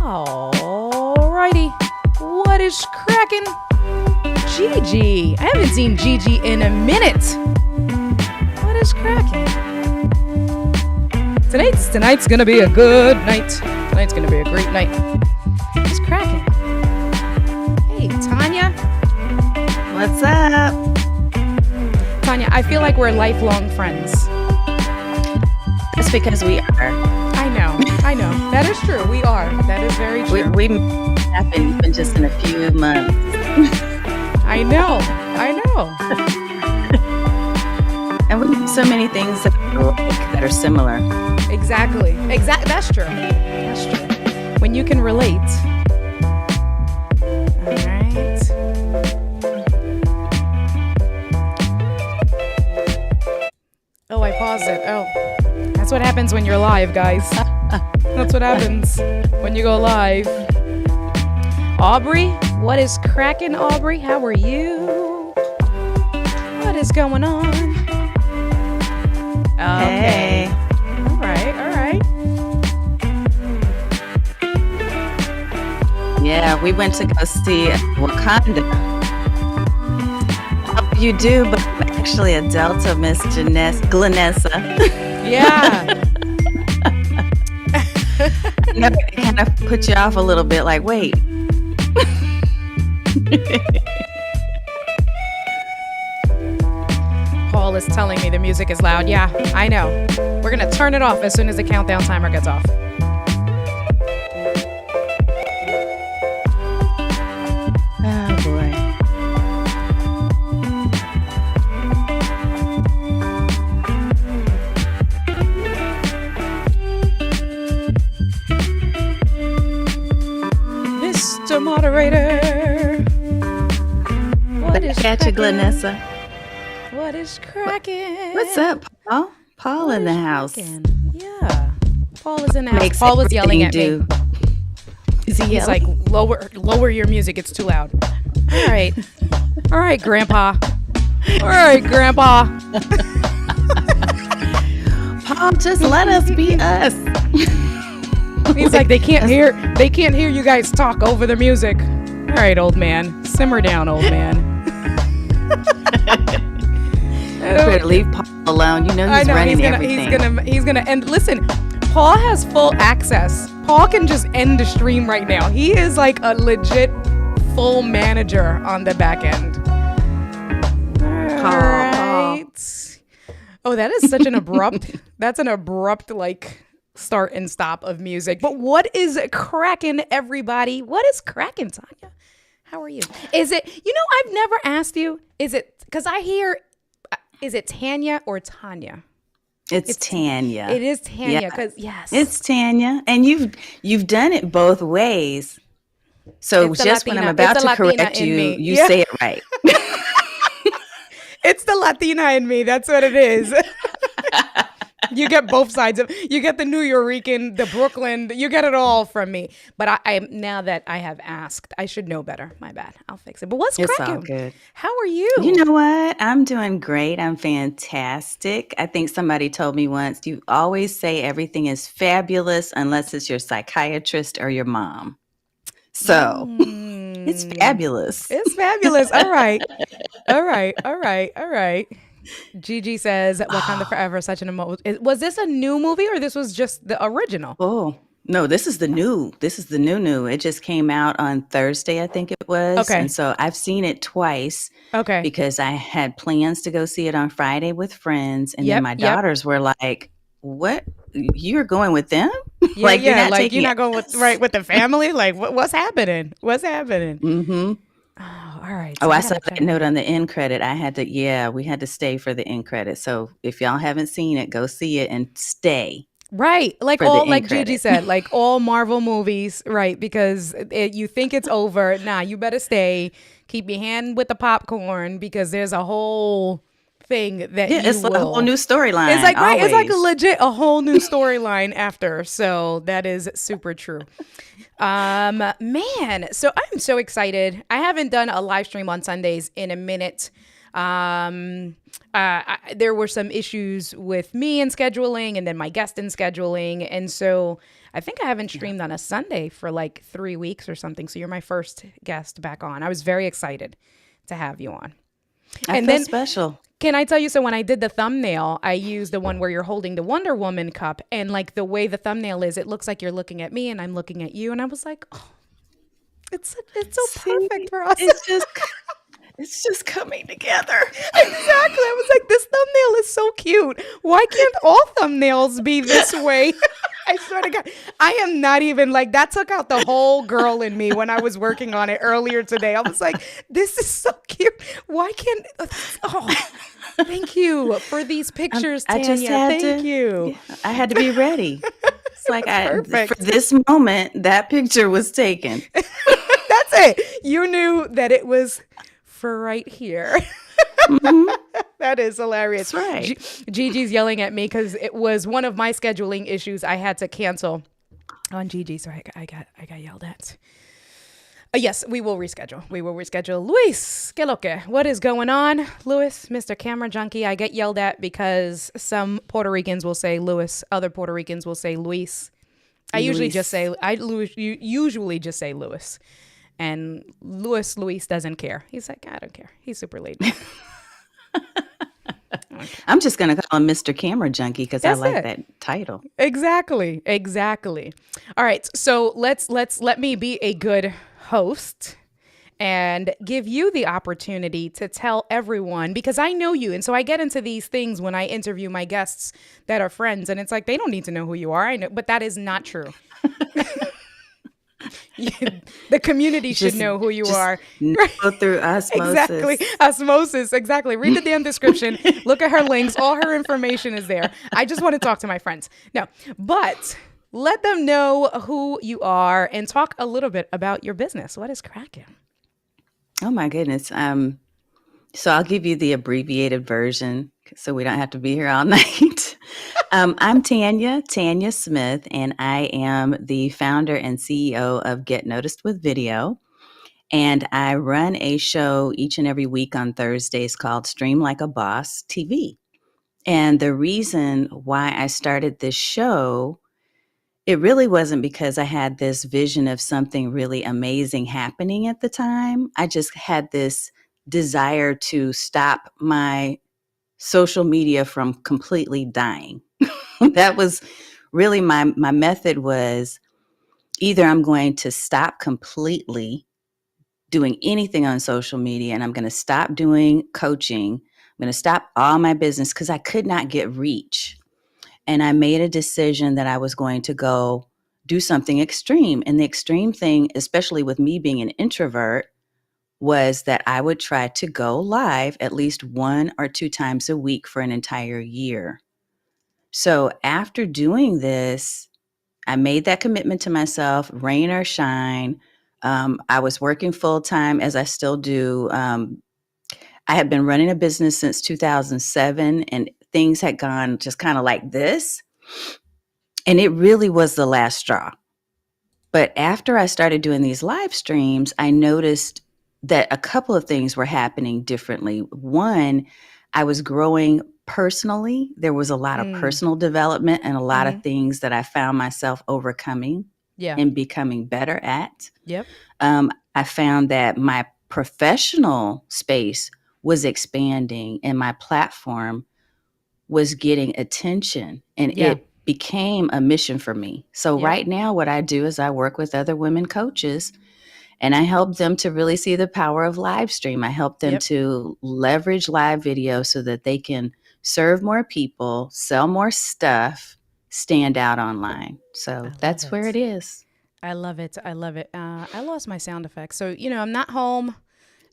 Alrighty. What is cracking? Gigi. I haven't seen Gigi in a minute. What is cracking? Tonight's gonna be a good night. Tonight's gonna be a great night. What's cracking? Hey, Tanya. What's up? Tanya, I feel like we're lifelong friends. That's because we are. I know. That is true. We are. That is very true. We happened even just in a few months. I know. And we have so many things that are similar. Exactly. That's true. When you can relate. All right. Oh, I paused it. Oh. That's what happens when you're live, guys. That's what happens when you go live. Aubrey, what is cracking, Aubrey? How are you? What is going on? Okay. Hey. All right. Yeah, we went to go see Wakanda. Hope you do, but I'm actually a Delta Miss Glenessa. Yeah. It kind of put you off a little bit, like, wait. Paul is telling me the music is loud. Yeah, I know. We're going to turn it off as soon as the countdown timer gets off. Oh, boy. Mr. Moderator. What is Catch you, cracking? Glenessa. What is cracking? What's up, Paul? Paul in the house. Yeah. Paul is in the house. Makes Paul was yelling at everything me. Is he He's yelling? like, lower your music. It's too loud. All right, Grandpa. All right, Grandpa. Paul, just let us be us. He's like, they can't hear you guys talk over the music. All right, old man. Simmer down, old man. Better leave Paul alone. You know he's running everything. He's gonna end. Listen, Paul has full access. Paul can just end the stream right now. He is like a legit full manager on the back end. All right. Oh, that is such an abrupt. That's an abrupt like start and stop of music. But what is cracking, everybody? What is cracking, Tanya? How are you? Is it? I've never asked you. Is it? Because I hear. Is it Tanya or Tanya? It's Tanya. It is Tanya, because yes. It's Tanya. And you've done it both ways. So It's the just Latina- when I'm about it's the to Latina correct in you, me. you Yeah. say it right. It's the Latina in me. That's what it is. You get both sides of. You get the New Yorican, the Brooklyn. You get it all from me. But I now that I have asked, I should know better. My bad. I'll fix it. But what's It's cracking? all good. How are you? You know what? I'm doing great. I'm fantastic. I think somebody told me once, you always say everything is fabulous unless it's your psychiatrist or your mom. So it's fabulous. It's fabulous. All right. Gigi says, Wakanda Forever, such an emotion. Was this a new movie or this was just the original? Oh, no, this is the new. It just came out on Thursday, I think it was. Okay. And so I've seen it twice. Okay. Because I had plans to go see it on Friday with friends. And Yep, then my yep. daughters were like, what? You're going with them? Yeah, you're not going with the family? Like, what's happening? Mm-hmm. Oh, all right. Oh, I saw that note on the end credit. We had to stay for the end credit. So if y'all haven't seen it, go see it and stay. Right. Like Gigi credit. said, like all Marvel movies, right? Because you think it's over. Nah, you better stay. Keep your hand with the popcorn because there's a whole thing that it's like a whole new storyline. It's like, right. It's like always. a whole new storyline after. So that is super true. Man, so I'm so excited. I haven't done a live stream on Sundays in a minute. There were some issues with me in scheduling and then my guest in scheduling. And so I think I haven't Yeah. streamed on a Sunday for like 3 weeks or something. So you're my first guest back on. I was very excited to have you on. I And feel then special. can I tell you, so when I did the thumbnail, I used the one where you're holding the Wonder Woman cup, and like the way the thumbnail is, it looks like you're looking at me and I'm looking at you. And I was like, oh, it's so See, perfect for us. it's just coming together. Exactly. I was like, this thumbnail is so cute. Why can't all thumbnails be this way? I swear to God, I am not even like that. Took out the whole girl in me when I was working on it earlier today. I was like, this is so cute. Why can't, oh, thank you for these pictures, I just Tanya. had Thank to. you. Yeah, I had to be ready. It's like for Perfect. this moment, that picture was taken. That's it. You knew that it was for right here. Mhm. That is hilarious. That's right. Gigi's yelling at me because it was one of my scheduling issues I had to cancel on Gigi. So I got yelled at. Yes, we will reschedule. Luis, que lo que? What is going on? Luis, Mr. Camera Junkie. I get yelled at because some Puerto Ricans will say Luis. Other Puerto Ricans will say Luis. I usually just say Luis. And Luis doesn't care. He's like, I don't care. He's super laid back. I'm just going to call him Mr. Camera Junkie because I That's like it. that title. Exactly. All right. So let me be a good host and give you the opportunity to tell everyone, because I know you. And so I get into these things when I interview my guests that are friends, and it's like, they don't need to know who you are. I know, but that is not true. The community should know who you are. Go through osmosis. Exactly. Osmosis. Exactly. Read the damn description. Look at her links. All her information is there. I just want to talk to my friends. No, but let them know who you are and talk a little bit about your business. What is cracking? Oh my goodness. So I'll give you the abbreviated version so we don't have to be here all night. I'm Tanya Smith, and I am the founder and CEO of Get Noticed with Video. And I run a show each and every week on Thursdays called Stream Like a Boss TV. And the reason why I started this show, it really wasn't because I had this vision of something really amazing happening at the time. I just had this desire to stop my social media from completely dying. That was really my method was either I'm going to stop completely doing anything on social media and I'm going to stop doing coaching. I'm going to stop all my business because I could not get reach. And I made a decision that I was going to go do something extreme. And the extreme thing, especially with me being an introvert, was that I would try to go live at least 1 or 2 times a week for an entire year. So after doing this, I made that commitment to myself, rain or shine. I was working full time as I still do. I had been running a business since 2007 and things had gone just kind of like this. And it really was the last straw. But after I started doing these live streams, I noticed that a couple of things were happening differently. One, I was growing personally. There was a lot of personal development and a lot of things that I found myself overcoming and becoming better at. Yep. I found that my professional space was expanding and my platform was getting attention, and it became a mission for me. So right now what I do is I work with other women coaches and I help them to really see the power of live stream. I help them to leverage live video so that they can serve more people, sell more stuff, stand out online. So that's where it is. I love it. I lost my sound effects. So, I'm not home.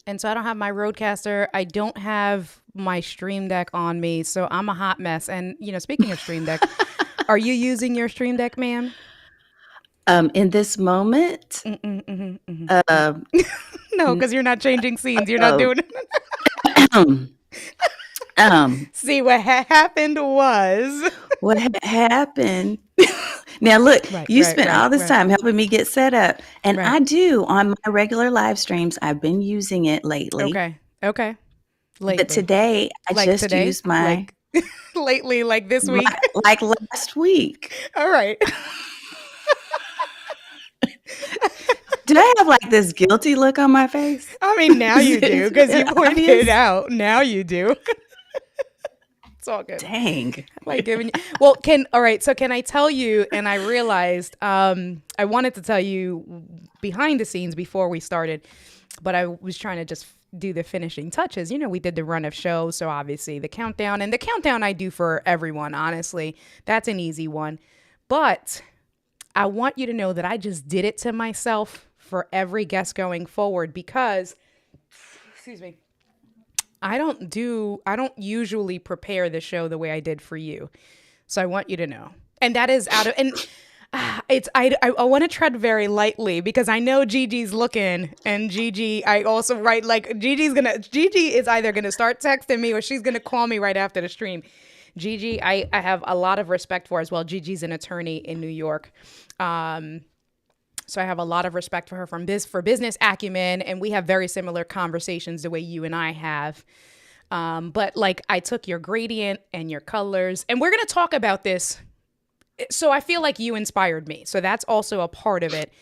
And so I don't have my Rodecaster. I don't have my Stream Deck on me. So I'm a hot mess. And, speaking of Stream Deck, are you using your Stream Deck, ma'am? In this moment, No, because you're not changing scenes. You're not doing it. See, what happened was... What happened... Now, look, you spent all this time helping me get set up. And I do on my regular live streams. I've been using it lately. Okay. Lately. But today, I just used my... lately, like this week? Like last week. All right. Do I have like this guilty look on my face? I mean, now you do Is because you it pointed obvious? it out. Now you do. It's all good. Dang. Like giving you, well, all right. So can I tell you? And I realized I wanted to tell you behind the scenes before we started, but I was trying to just do the finishing touches. You know, we did the run of shows, so obviously the countdown, and the countdown I do for everyone. Honestly, that's an easy one, but I want you to know that I just did it to myself for every guest going forward because, excuse me, I don't usually prepare the show the way I did for you. So I want you to know. And that is out of, and I want to tread very lightly because I know Gigi's looking, and Gigi, I also write like Gigi is either going to start texting me or she's going to call me right after the stream. Gigi, I have a lot of respect for as well. Gigi's an attorney in New York. So I have a lot of respect for her for business acumen, and we have very similar conversations the way you and I have. But like I took your gradient and your colors, and we're going to talk about this. So I feel like you inspired me. So that's also a part of it.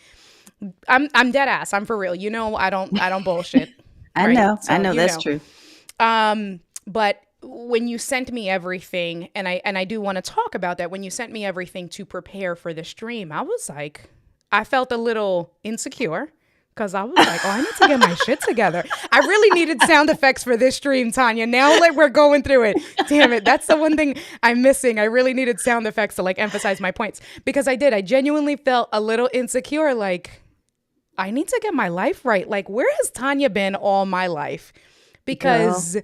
I'm dead ass. I'm for real. You know, I don't bullshit. I right? know. So, I know that's true. But when you sent me everything, and I do want to talk about that, when you sent me everything to prepare for the stream, I was like, I felt a little insecure because I was like, oh, I need to get my shit together. I really needed sound effects for this stream, Tanya. Now like we're going through it. Damn it. That's the one thing I'm missing. I really needed sound effects to like emphasize my points because I genuinely felt a little insecure. Like I need to get my life right. Like where has Tanya been all my life? Because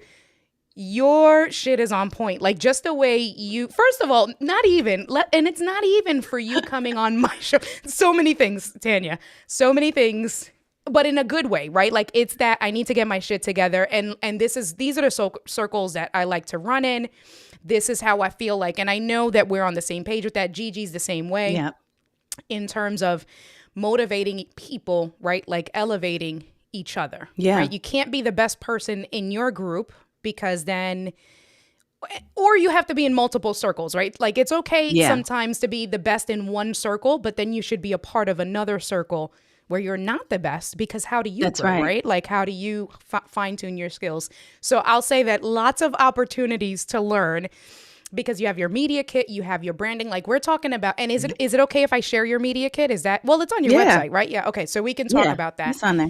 your shit is on point. Like just the way you, first of all, not even, and it's not even for you coming on my show. So many things, Tanya, so many things, but in a good way, right? Like it's that I need to get my shit together. And these are the circles that I like to run in. This is how I feel like, and I know that we're on the same page with that. Gigi's the same way. Yep. In terms of motivating people, right? Like elevating each other. Yeah. Right? You can't be the best person in your group because then, or you have to be in multiple circles, right? Like it's okay sometimes to be the best in one circle, but then you should be a part of another circle where you're not the best because how do you grow, right? Like how do you fine tune your skills? So I'll say that lots of opportunities to learn because you have your media kit, you have your branding, like we're talking about. And is it okay if I share your media kit? Is that, well, it's on your website, right? Yeah. Okay. So we can talk about that. It's on there.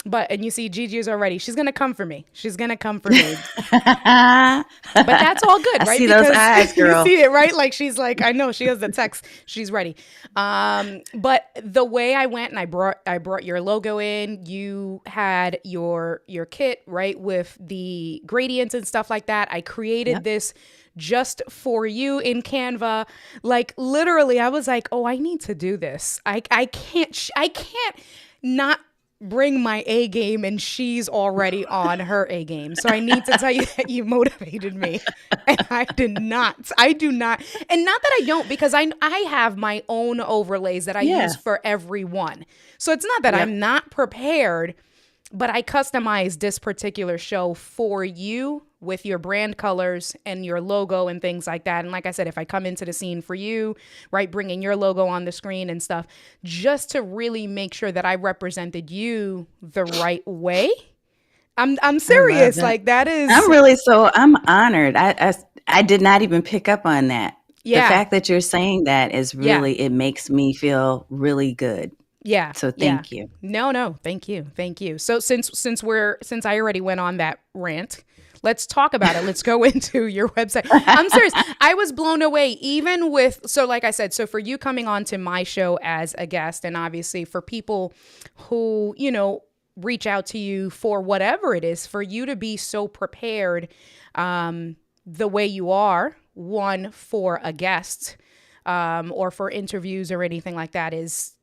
And you see, Gigi is already, she's going to come for me. She's going to come for me. But that's all good, right? I see those eyes, girl. You see it, right? Like she's like, I know she has the text. She's ready. But the way I went and I brought your logo in, you had your kit, right? With the gradients and stuff like that. I created this just for you in Canva. Like literally, I was like, oh, I need to do this. I can't not bring my A game and she's already on her A game. So I need to tell you that you motivated me. And I do not. And not that I don't, because I have my own overlays that I use for everyone. So it's not that I'm not prepared, but I customized this particular show for you with your brand colors and your logo and things like that. And like I said, if I come into the scene for you, right, bringing your logo on the screen and stuff, just to really make sure that I represented you the right way. I'm serious. Like that is. I'm honored. I did not even pick up on that. Yeah. The fact that you're saying that is really, it makes me feel really good. Yeah. So thank you. No, thank you. Thank you. So since I already went on that rant, let's talk about it. Let's go into your website. I'm serious. I was blown away even with, so like I said, so for you coming on to my show as a guest, and obviously for people who, you know, reach out to you for whatever it is, for you to be so prepared the way you are, one, for a guest or for interviews or anything like that is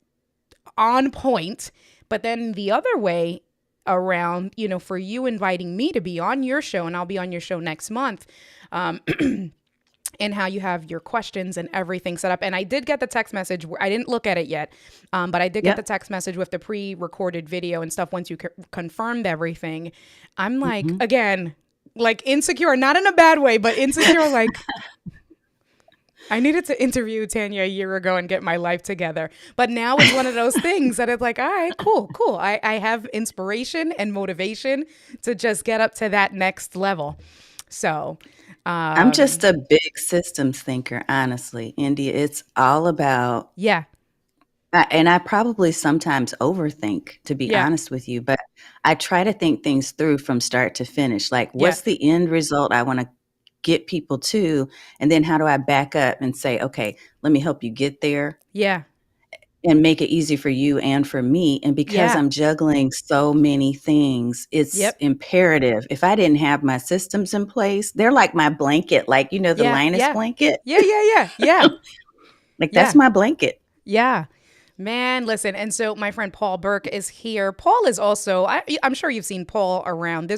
on point. But then the other way around, you know, for you inviting me to be on your show, and I'll be on your show next month, and how you have your questions and everything set up. And I did get the text message. I didn't look at it yet, but I did get the text message with the pre-recorded video and stuff once you confirmed everything. I'm like, again, like insecure, not in a bad way, but insecure, like, I needed to interview Tanya a year ago and get my life together. But now it's one of those things that it's like, all right, cool. I have inspiration and motivation to just get up to that next level. So, I'm just a big systems thinker, honestly, India. It's all about, yeah, and I probably sometimes overthink, to be yeah, honest with you, but I try to think things through from start to finish. Like, yeah, what's the end result I want to get people to? And then how do I back up and say, okay, let me help you get there yeah, and make it easy for you and for me. And because yeah, I'm juggling so many things, it's yep, imperative. If I didn't have my systems in place, they're like my blanket, like, the yeah, Linus yeah, blanket. yeah, yeah, yeah, yeah, Like, that's yeah, my blanket. yeah. Man, listen. And so my friend Paul Burke is here. Paul is also, I'm sure you've seen this Paul around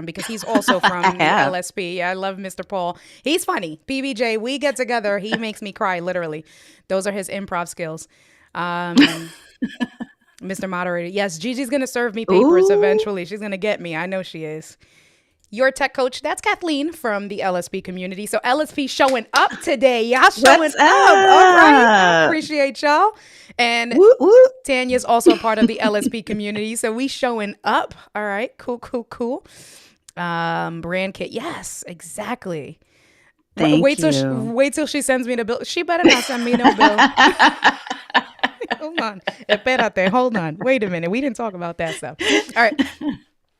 because he's also I from the have. LSP. I love Mr. Paul. He's funny. PBJ, we get together. He makes me cry, literally. Those are his improv skills. Mr. Moderator. Yes, Gigi's going to serve me papers Ooh, eventually. She's going to get me. I know she is. Your tech coach, that's Kathleen from the LSP community. So LSP showing up today. Y'all showing what's up. All right. I up? appreciate y'all. And Whoop, whoop. Tanya's also a part of the LSP community. So we showing up. All right. Cool. Brand kit. Yes, exactly. Thank you. Wait till she sends me the bill. She better not send me no bill. Hold on. Espérate. Hold on. Wait a minute. We didn't talk about that stuff. All right.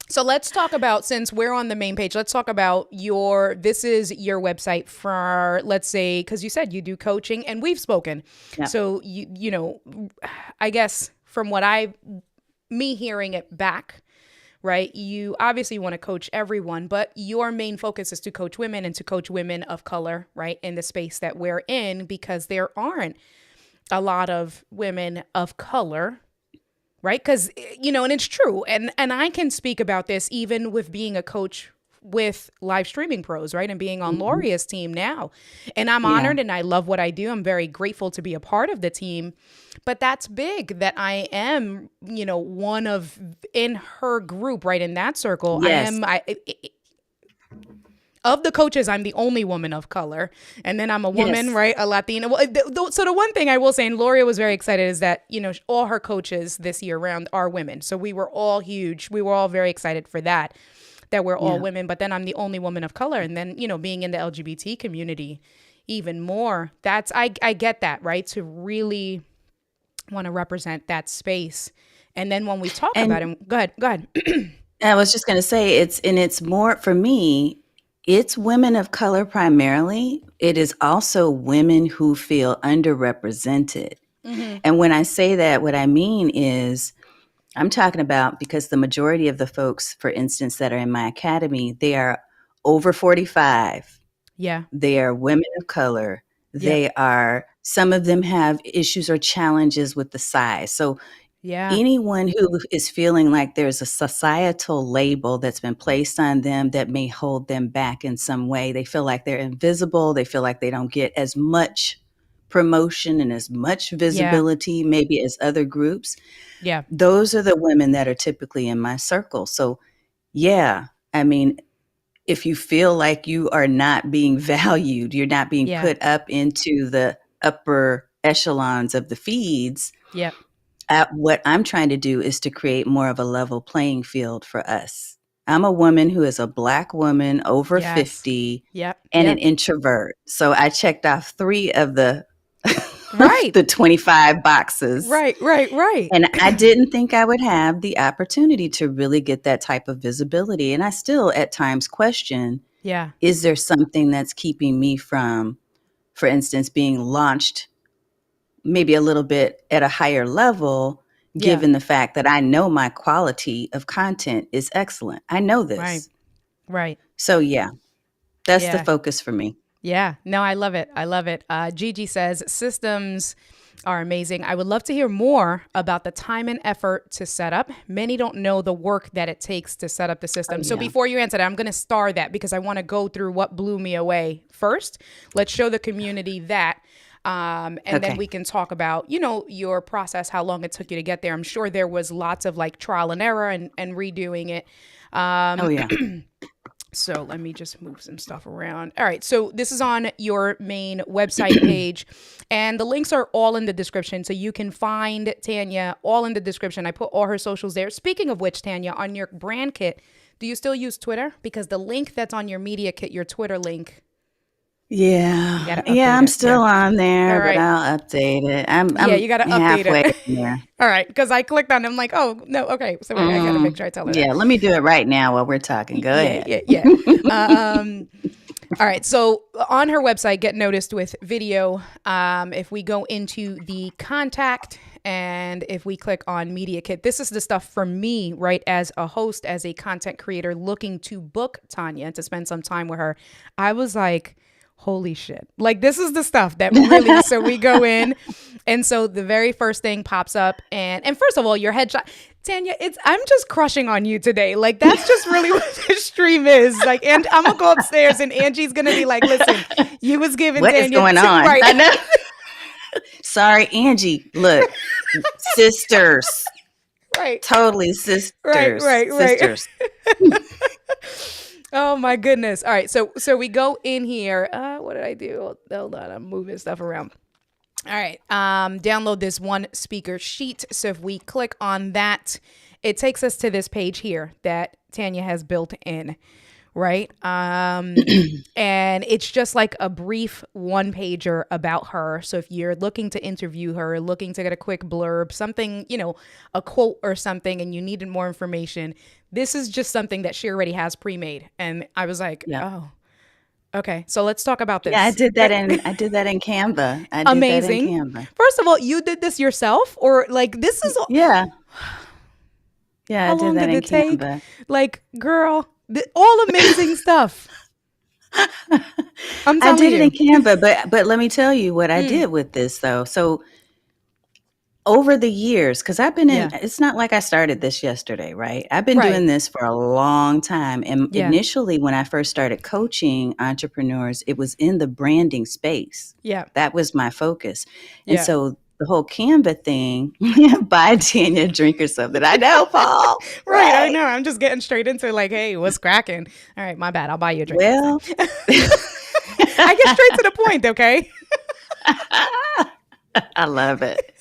So let's talk about, since we're on the main page, let's talk about this is your website for, let's say, because you said you do coaching and we've spoken. Yeah. So, I guess from me hearing it back, right? You obviously want to coach everyone, but your main focus is to coach women and to coach women of color, right? In the space that we're in, because there aren't a lot of women of color, right? Because, and it's true. And I can speak about this even with being a coach with live streaming pros, right? And being on Mhm. Loria's team now. And I'm Yeah. honored and I love what I do. I'm very grateful to be a part of the team. But that's big that I am, one of, in her group, right? In that circle, Yes. of the coaches, I'm the only woman of color. And then I'm a woman, Yes. right? A Latina. Well, so the one thing I will say, and Loria was very excited, is that, all her coaches this year round are women. So we were all huge. We were all very excited for that we're all Yeah. women. But then I'm the only woman of color. And then, being in the LGBT community even more, I get that, right? To really want to represent that space. And then when we talk about And it, go ahead. I was just going to say it's more for me, it's women of color primarily. It is also women who feel underrepresented. Mm-hmm. And when I say that, what I mean is I'm talking about, because the majority of the folks, for instance, that are in my academy, they are over 45. Yeah. They are women of color. Yep. Some of them have issues or challenges with the size. So Yeah. anyone who is feeling like there's a societal label that's been placed on them that may hold them back in some way, they feel like they're invisible. They feel like they don't get as much promotion and as much Yeah. visibility, maybe as other groups. Yeah. Those are the women that are typically in my circle. So, yeah, I mean, if you feel like you are not being valued, you're not being Yeah. put up into the upper echelons of the feeds, Yep. what I'm trying to do is to create more of a level playing field for us. I'm a woman who is a Black woman over Yes. 50 Yep. and an Yep. introvert. So I checked off 3 of the Right. the 25 boxes. Right. And I didn't think I would have the opportunity to really get that type of visibility. And I still at times question, Yeah. is there something that's keeping me from, for instance, being launched maybe a little bit at a higher level, Yeah. given the fact that I know my quality of content is excellent. I know Right. this. Right. So yeah, that's the Yeah. focus for me. Yeah. No, I love it. Gigi says systems are amazing. I would love to hear more about the time and effort to set up. Many don't know the work that it takes to set up the system. Oh So yeah. before you answer that, I'm going to star that because I want to go through what blew me away first. Let's show the community that. And then Okay. we can talk about, your process, how long it took you to get there. I'm sure there was lots of like trial and error and redoing it. Oh yeah. So let me just move some stuff around. All right. So this is on your main website page, and the links are all in the description. So you can find Tanya all in the description. I put all her socials there. Speaking of which, Tanya, on your brand kit, do you still use Twitter? Because the link that's on your media kit, your Twitter link, you got to update I'm it. still on there, All but right. I'll update it. I'm You got to update halfway it. in there. All right. Because I clicked on it. I'm like, oh, no. Okay. So wait, I got to make sure I tell her that. Yeah, let me do it right now while we're talking. Go ahead. Yeah. All right. So on her website, Get Noticed with Video, if we go into the contact and if we click on Media Kit, this is the stuff for me, right? As a host, as a content creator looking to book Tanya to spend some time with her, I was like, holy shit. Like, this is the stuff that really, so we go in. And so the very first thing pops up. And first of all, your headshot. Tanya, I'm just crushing on you today. Like, that's just really what this stream is. Like, and I'm gonna go upstairs and Angie's gonna be like, listen, you was giving What Tanya is going on? right. I know. Sorry, Angie. Look, sisters. Right. Totally sisters. Right. Sisters. Oh my goodness. All right. So we go in here. What did I do? Hold on. I'm moving stuff around. All right. Download this one speaker sheet. So if we click on that, it takes us to this page here that Tanya has built in. Right. And it's just like a brief one pager about her. So if you're looking to interview her, looking to get a quick blurb, something, a quote or something, and you needed more information, this is just something that she already has pre-made. And I was like, oh, okay. So let's talk about this. Yeah, I did that in Canva. Amazing. That in Canva. First of all, you did this yourself, or like this is Yeah. How I did long that did in it take? Canva. Like, girl, all amazing stuff. I'm telling I did you. it in Canva, but let me tell you what I did with this though. So over the years, because I've been it's not like I started this yesterday, right? I've been doing this for a long time. And initially, when I first started coaching entrepreneurs, it was in the branding space. Yeah. That was my focus. And so the whole Canva thing, buy Tanya, drink or something. I know, Paul. Right, I know. I'm just getting straight into like, hey, what's cracking? All right, my bad. I'll buy you a drink. Well, I get straight to the point, okay? I love it.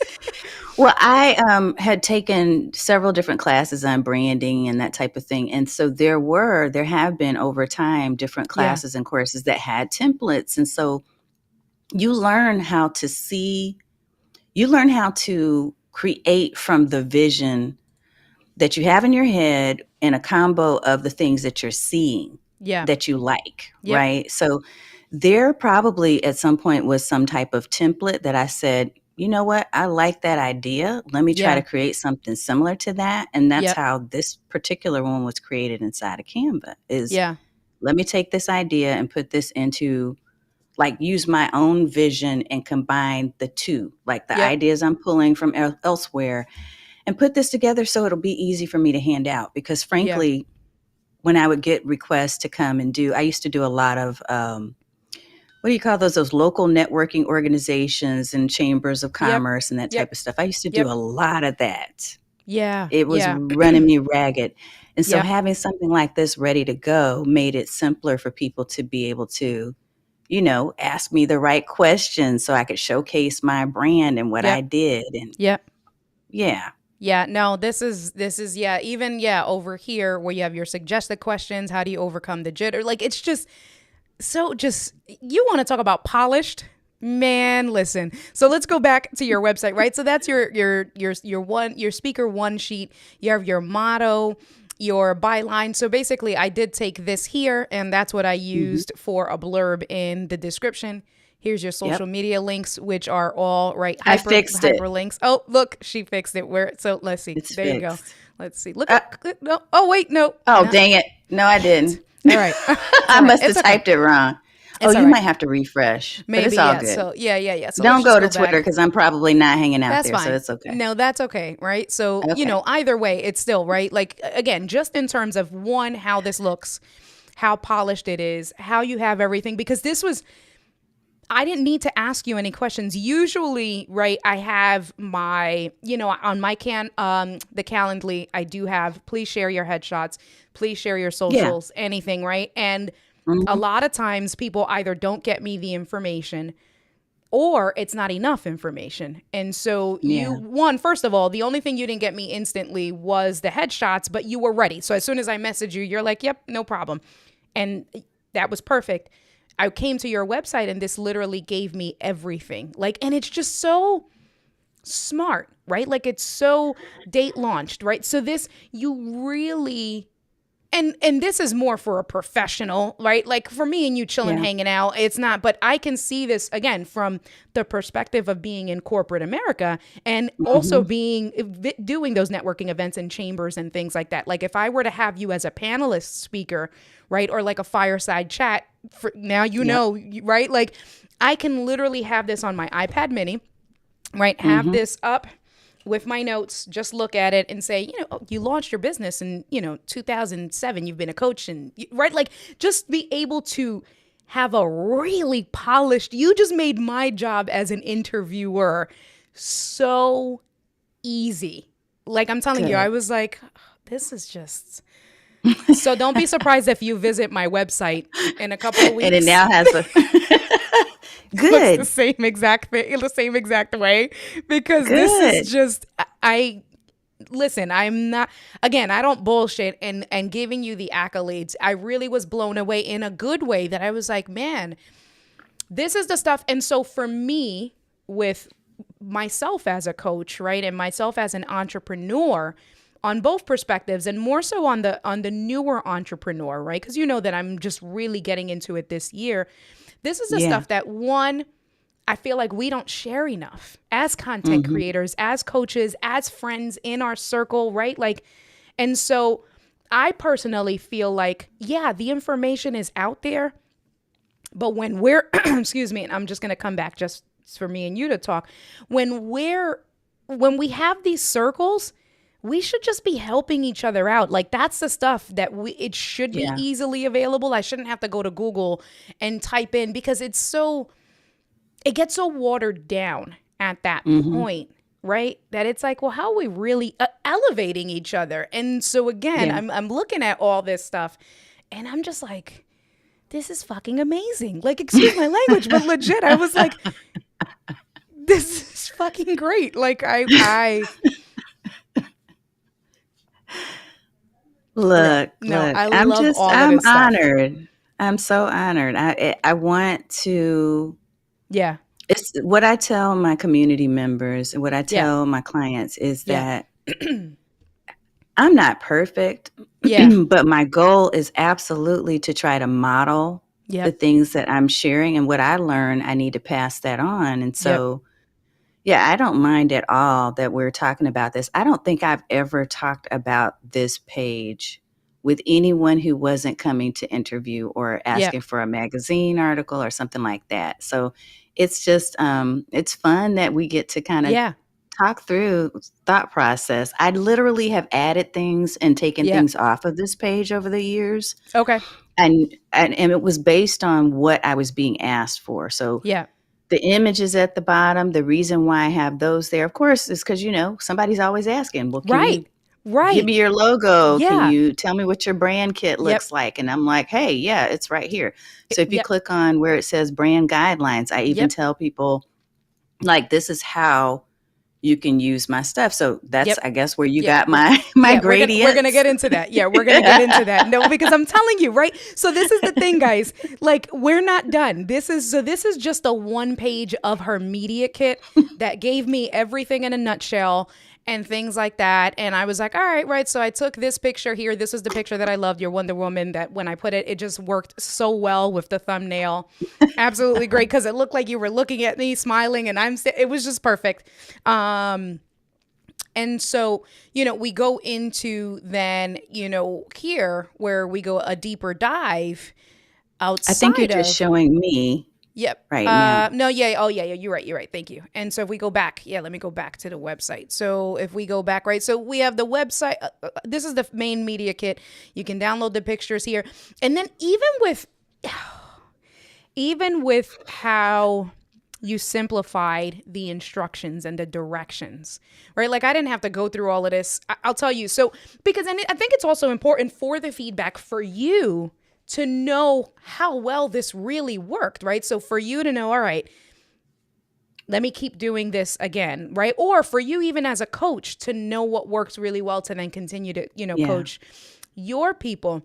Well, I had taken several different classes on branding and that type of thing. And so there have been over time different classes and courses that had templates. And so you learn how to create from the vision that you have in your head in a combo of the things that you're seeing that you like, right? So there probably at some point was some type of template that I said, you know what? I like that idea. Let me try to create something similar to that. And that's how this particular one was created inside of Canva let me take this idea and put this into use my own vision and combine the two, like the ideas I'm pulling from elsewhere and put this together so it'll be easy for me to hand out. Because frankly, when I would get requests to come and I used to do a lot of, what do you call those local networking organizations and chambers of commerce and that type of stuff. I used to do a lot of that. Yeah. It was running me ragged. And so having something like this ready to go made it simpler for people to be able to, ask me the right questions so I could showcase my brand and what I did. And Yeah, no, this is even over here where you have your suggested questions, how do you overcome the jitter? Like, it's just you want to talk about polished? Man, listen. So let's go back to your website, right? So that's your speaker one sheet. You have your motto, your byline. So basically I did take this here and that's what I used for a blurb in the description. Here's your social media links, which are all I fixed it. Hyperlinks. Oh, look, she fixed it. So let's see. It's there fixed. you go. Let's see. Look. No. Oh, wait, no. Oh, dang it. No, I didn't. All right. I must have typed it wrong. It's you might have to refresh. Maybe, but it's all good. So, yeah. So don't go to Twitter because I'm probably not hanging out that's there, fine. so it's okay. No, that's okay, right? So, either way, it's still, right? Like, again, just in terms of, one, how this looks, how polished it is, how you have everything. Because this was, I didn't need to ask you any questions. Usually, right, I have my, on my the Calendly, I do have, please share your headshots, please share your Yeah. socials, anything, right? And a Hmm. lot of times people either don't get me the information or it's not enough information. And so Yeah. first of all, the only thing you didn't get me instantly was the headshots, but you were ready. So as soon as I messaged you, you're like, yep, no problem. And that was perfect. I came to your website and this literally gave me everything. Like, and it's just so smart, right? Like it's so date launched, right? So this, you really, and this is more for a professional, right? Like for me and you chilling, Yeah. hanging out, it's not, but I can see this again from the perspective of being in corporate America and also Hmm. doing those networking events and chambers and things like that. Like if I were to have you as a panelist speaker, right? Or like a fireside chat for now, Yep. right? Like I can literally have this on my iPad mini, right? Have Hmm. this up with my notes, just look at it and say, you launched your business in, 2007, you've been a coach and right. Like just be able to have a really polished, you just made my job as an interviewer so easy. Like I'm telling you, I Good. was like, this is just, so don't be surprised if you visit my website in a couple of And it weeks. now has a Looks the good, same exact thing, the same exact way, because this is good. just, I listen, I'm not, again, I don't bullshit and giving you the accolades. I really was blown away in a good way that I was like, man, this is the stuff. And so for me, with myself as a coach, right, and myself as an entrepreneur, on both perspectives and more so on the newer entrepreneur, right? Because you know that I'm just really getting into it this year. This is the Yeah. stuff that one, I feel like we don't share enough as content Hmm. creators, as coaches, as friends in our circle, right? Like, and so I personally feel like, yeah, the information is out there, but when we're, excuse me, and I'm just going to come back just for me and you to talk, when we have these circles, we should just be helping each other out. Like that's the stuff that it should be Yeah. easily available. I shouldn't have to go to Google and type in because it gets so watered down at that Hmm. point, right? That it's like, well, how are we really elevating each other? And so again, Yeah. I'm looking at all this stuff and I'm just like, this is fucking amazing. Like, excuse my language, but legit, I was like, this is fucking great. Like yeah, no, Look. I love all of I'm this stuff. honored. I'm so honored. I want to. Yeah, It's what I tell my community members and what I yeah, tell my clients is yeah, that I'm not perfect, yeah, but my goal is absolutely to try to model the yep, things that I'm sharing, and what I learn, I need to pass that on. And yep, so, yeah, I don't mind at all that we're talking about this. I don't think I've ever talked about this page with anyone who wasn't coming to interview or yep, asking for a magazine article or something like that. So it's just it's fun that we get to kind of yeah, talk through thought process. I literally have added things and taken yep. things off of this page over the years, Okay. and it was based on what I was being asked for. So Yeah. the images at the bottom, the reason why I have those there, of course, is because, somebody's always asking, well, can Right. you give Right. me your logo? Can Yeah. you tell me what your brand kit Yep. looks like? And I'm like, hey, yeah, it's right here. So if you Yep. click on where it says brand guidelines, I even Yep. tell people, like, this is how you can use my stuff. So that's, Yep. I guess, where you Yeah, got my we're gonna gradients. get into that. Yeah, we're gonna get into that. No, because I'm telling you, right? So this is the thing, guys. Like, we're not done. This is just a one page of her media kit that gave me everything in a nutshell and things like that. And I was like, all right, right. So I took this picture here. This is the picture that I loved, your Wonder Woman, that when I put it, it just worked so well with the thumbnail. Absolutely great because it looked like you were looking at me smiling and it was just perfect. And so, we go into then, here where we go a deeper dive I think you're outside just of, showing me yep. right now. No, yeah. Oh, yeah, yeah. You're right. You're right. Thank you. And so if we go back, yeah, let me go back to the website. So if we go back, right. So we have the website. This is the main media kit. You can download the pictures here. And then even with, even with how you simplified the instructions and the directions, right? Like I didn't have to go through all of this. I'll tell you. So, because and I think it's also important for the feedback for you to know how well this really worked, right? So for you to know, all right, let me keep doing this again, right? Or for you, even as a coach, to know what works really well to then continue to, coach your people.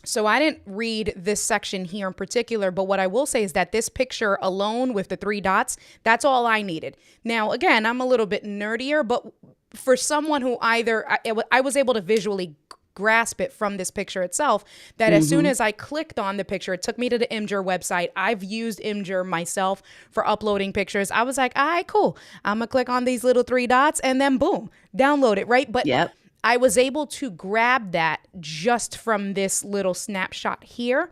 So I didn't read this section here in particular, but what I will say is that this picture alone with the 3 dots, that's all I needed. Now, again, I'm a little bit nerdier, but for someone who I was able to visually grasp it from this picture itself, that as soon as I clicked on the picture, it took me to the Imgur website. I've used Imgur myself for uploading pictures. I was like, all right, cool. I'm going to click on these little 3 dots and then boom, download it, right? But I was able to grab that just from this little snapshot here.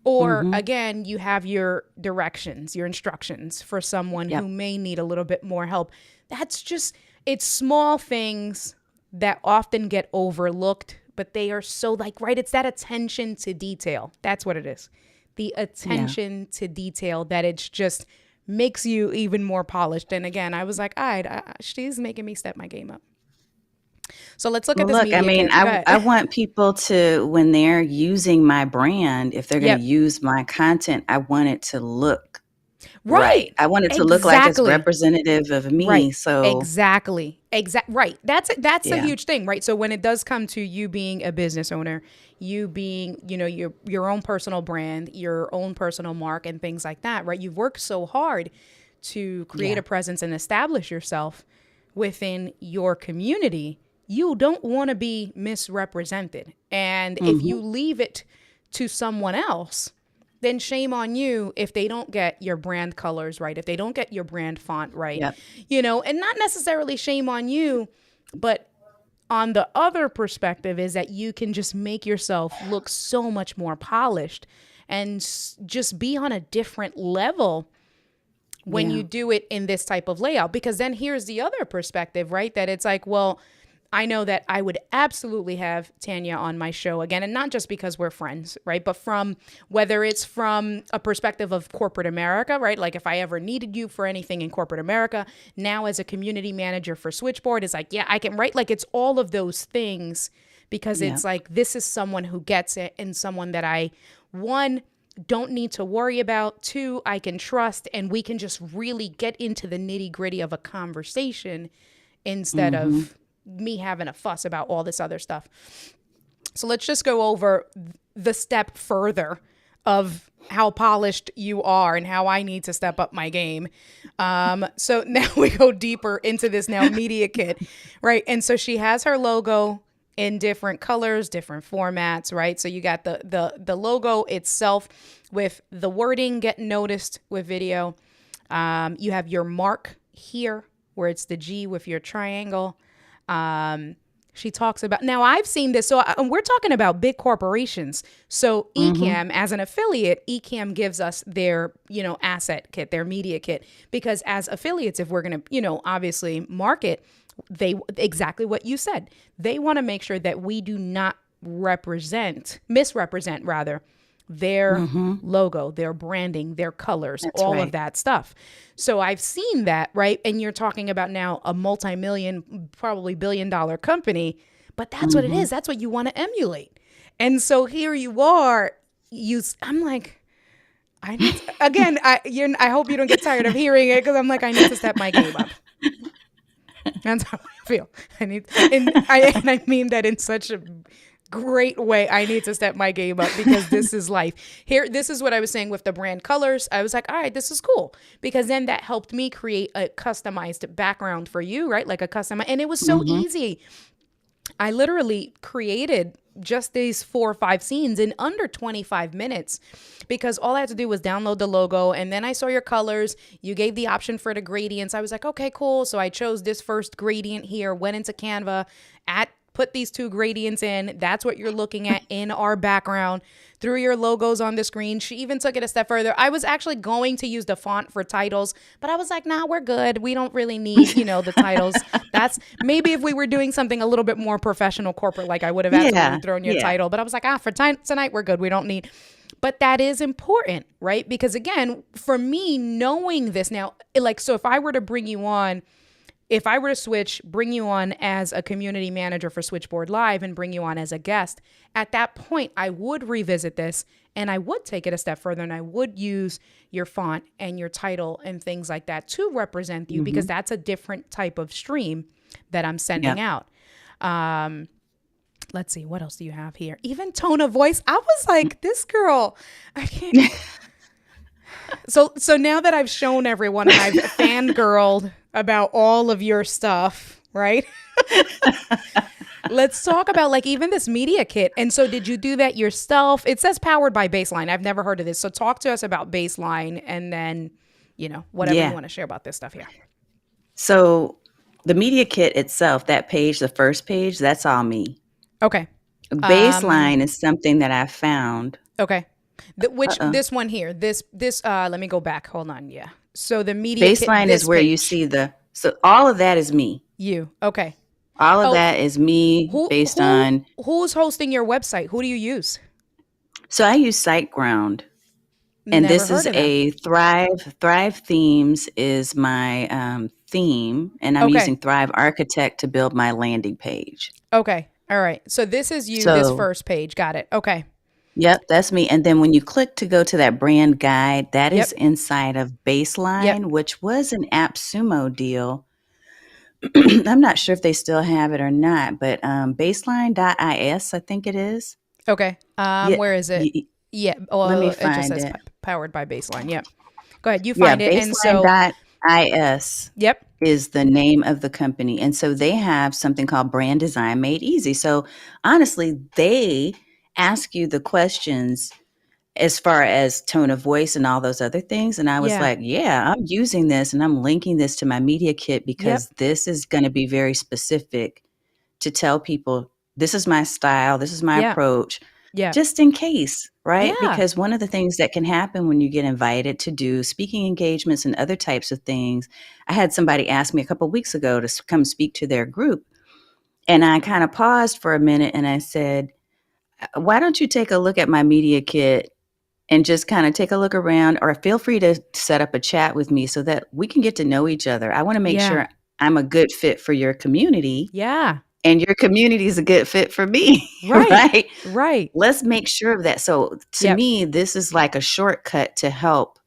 Or again, you have your directions, your instructions for someone who may need a little bit more help. That's just, it's small things that often get overlooked, but they are so it's that attention to detail. That's what it is. The attention to detail that it's just makes you even more polished. And again, I was like, all right, she's making me step my game up. So let's look at this. Look, I mean, I want people to, when they're using my brand, if they're going to use my content, I want it to look right. I want it to look like it's representative of me. Right. So exactly. Right. That's a huge thing, right? So when it does come to you being a business owner, you being, your own personal brand, your own personal mark and things like that, right? You've worked so hard to create a presence and establish yourself within your community. You don't want to be misrepresented. And if you leave it to someone else, then shame on you if they don't get your brand colors right, if they don't get your brand font right, and not necessarily shame on you, but on the other perspective is that you can just make yourself look so much more polished and just be on a different level when you do it in this type of layout. Because then here's the other perspective, right? That it's like, well, I know that I would absolutely have Tanya on my show again, and not just because we're friends, right? But whether it's from a perspective of corporate America, right? Like if I ever needed you for anything in corporate America, now as a community manager for Switchboard, it's like, I can write, like it's all of those things because it's like, this is someone who gets it and someone that I, one, don't need to worry about, 2, I can trust, and we can just really get into the nitty gritty of a conversation instead of me having a fuss about all this other stuff. So let's just go over the step further of how polished you are and how I need to step up my game. So now we go deeper into this media kit, right? And so she has her logo in different colors, different formats, right? So you got the logo itself with the wording, get noticed with video. You have your mark here where it's the G with your triangle. She talks about, now I've seen this. So we're talking about big corporations. So Ecamm, as an affiliate, Ecamm gives us their, asset kit, their media kit, because as affiliates, if we're going to, obviously market, exactly what you said, they want to make sure that we do not misrepresent their logo, their branding, their colors, all of that stuff. So I've seen that, right? And you're talking about now a multi-million, probably $billion company, but that's what it is. That's what you want to emulate. And so here you are, I'm like, I hope you don't get tired of hearing it, because I'm like, I need to step my game up. That's how I feel. And I mean that in such a great way. I need to step my game up because this is life. This is what I was saying with the brand colors. I was like, all right, this is cool, because then that helped me create a customized background for you, right? Like a custom, and it was so easy. I literally created just these 4 or 5 scenes in under 25 minutes, because all I had to do was download the logo, and then I saw your colors. You gave the option for the gradients. I was like, okay, cool. So I chose this first gradient here, went into Canva, put these 2 gradients in. That's what you're looking at in our background. Threw your logos on the screen. She even took it a step further. I was actually going to use the font for titles, but I was like, nah, we're good. We don't really need, the titles. That's maybe if we were doing something a little bit more professional corporate, like I would have absolutely thrown your title. But I was like, for tonight, we're good. We don't need. But that is important, right? Because again, for me, knowing this now, like, so if I were to bring you on, if I were to bring you on as a community manager for Switchboard Live and bring you on as a guest, at that point, I would revisit this and I would take it a step further and I would use your font and your title and things like that to represent you, because that's a different type of stream that I'm sending out. Let's see, what else do you have here? Even tone of voice. I was like, this girl, I can't. So now that I've shown everyone and I've fangirled about all of your stuff, right? Let's talk about like even this media kit. And so did you do that yourself? It says powered by Baseline. I've never heard of this. So talk to us about Baseline and then, whatever you want to share about this stuff here. So the media kit itself, that page, the first page, that's all me. Okay. Baseline is something that I found. Okay. This one here, this, let me go back. Hold on. Yeah. So the media Baseline kit, is where you see so all of that is me. You. Okay. All of that is me based on. Who's hosting your website? Who do you use? So I use SiteGround. And this is a Thrive Themes is my theme. And I'm using Thrive Architect to build my landing page. Okay. All right. So this is you, this first page. Got it. Okay. Yep, that's me. And then when you click to go to that brand guide, that is inside of Baseline, which was an AppSumo deal. I'm not sure if they still have it or not, but baseline.is, I think it is. Okay. Where is it? Well, let me it find just says it. Powered by Baseline. Yep. Go ahead. You find it. And so baseline.is is the name of the company. And so they have something called Brand Design Made Easy. So honestly, they ask you the questions as far as tone of voice and all those other things. And I was like, I'm using this and I'm linking this to my media kit because this is going to be very specific to tell people, this is my style, this is my approach, just in case, right? Because one of the things that can happen when you get invited to do speaking engagements and other types of things, I had somebody ask me a couple of weeks ago to come speak to their group. And I kind of paused for a minute and I said, why don't you take a look at my media kit and just kind of take a look around, or feel free to set up a chat with me so that we can get to know each other. I want to make sure I'm a good fit for your community. Yeah. And your community is a good fit for me. Right. Right. Let's make sure of that. So to me, this is like a shortcut to help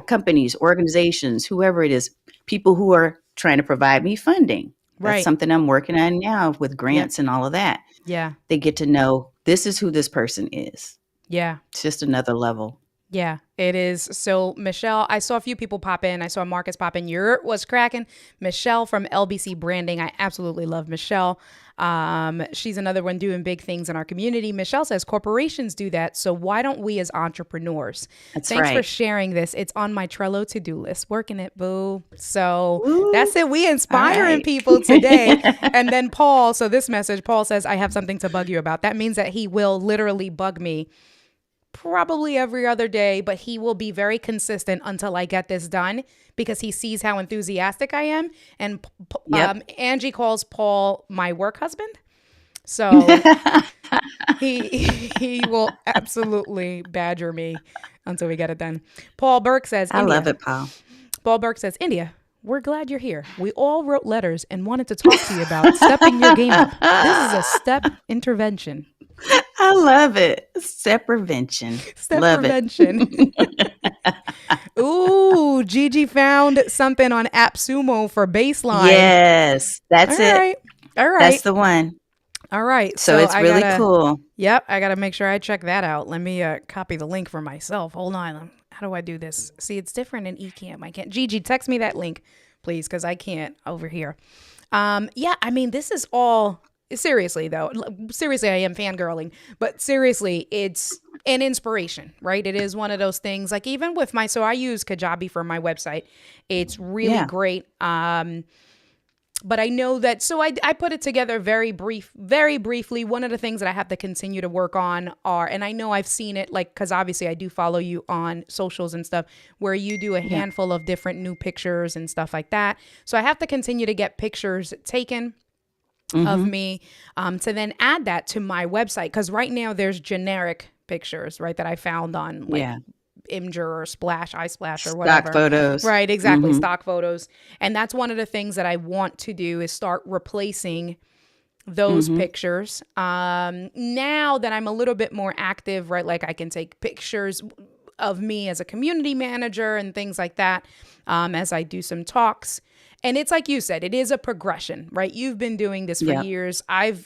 companies, organizations, whoever it is, people who are trying to provide me funding. That's something I'm working on now with grants and all of that. Yeah. They get to know this is who this person is. Yeah. It's just another level. Yeah, it is. So Michelle, I saw a few people pop in. I saw Marcus pop in. Your was cracking. Michelle from LBC Branding. I absolutely love Michelle. She's another one doing big things in our community. Michelle says corporations do that. So why don't we as entrepreneurs? Thanks for sharing this. It's on my Trello to-do list. Working it, boo. So that's it. We inspiring people today. And then Paul, so this message, Paul says, I have something to bug you about. That means that he will literally bug me probably every other day, but he will be very consistent until I get this done because he sees how enthusiastic I am. And Angie calls Paul my work husband. So he will absolutely badger me until we get it done. Paul Burke says, I love it, Paul. Paul Burke says, India, we're glad you're here. We all wrote letters and wanted to talk to you about stepping your game up. This is a step intervention. I love it. Step prevention. Ooh, Gigi found something on AppSumo for Baseline. Yes, that's it. All right. That's the one. All right. So it's really cool. Yep. I got to make sure I check that out. Let me copy the link for myself. Hold on. How do I do this? See, it's different in Ecamm. I can't. Gigi, text me that link, please, because I can't over here. Yeah, I mean, this is all... Seriously, though, I am fangirling, but seriously, it's an inspiration, right? It is one of those things, like even with so I use Kajabi for my website. It's really great. But I know that, so I put it together very briefly. One of the things that I have to continue to work on and I know I've seen it, like, because obviously I do follow you on socials and stuff, where you do a handful of different new pictures and stuff like that. So I have to continue to get pictures taken of me to then add that to my website, because right now there's generic pictures, right, that I found on like Yeah. Imgur or Splash, iSplash or Stock whatever. photos. Right, exactly, Mm-hmm. stock photos. And that's one of the things that I want to do is start replacing those Mm-hmm. pictures. Now that I'm a little bit more active, right, like I can take pictures of me as a community manager and things like that, as I do some talks. And it's like you said, it is a progression, right? You've been doing this for Yeah. years. I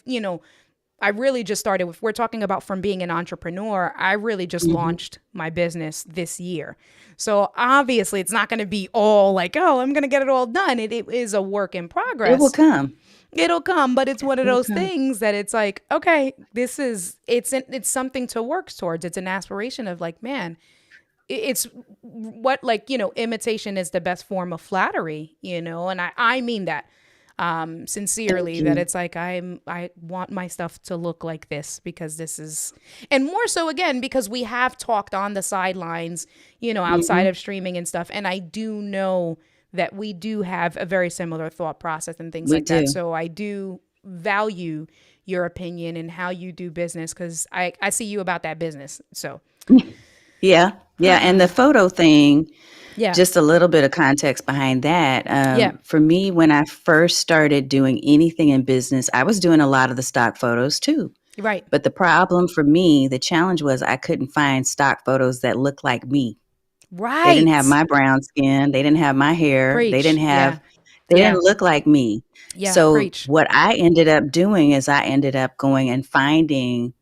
really just started with, we're talking about from being an entrepreneur, I really just Mm-hmm. launched my business this year. So obviously it's not going to be all like, oh, I'm going to get it all done. It is a work in It will progress. come. It'll come, but it's one of It will those come. things that it's like, okay, it's something to work towards. It's an aspiration of like, man, it's what, like, imitation is the best form of flattery, and I mean that Thank sincerely, that you. it's like I want my stuff to look like this because this is, and more so again because we have talked on the sidelines, outside Mm-hmm. of streaming and stuff, and I do know that we do have a very similar thought process and things We like that. do. So I do value your opinion and how you do business because I see you about that business. So Yeah. Yeah. And the photo thing, yeah, just a little bit of context behind that. yeah, For me, when I first started doing anything in business, I was doing a lot of the stock photos too. right, But the problem for me, the challenge was I couldn't find stock photos that looked like me. They didn't have right. my brown skin. They didn't have my hair. Preach. Yeah, They yeah, didn't look like me. yeah. So Preach. what I ended up doing is I ended up going and finding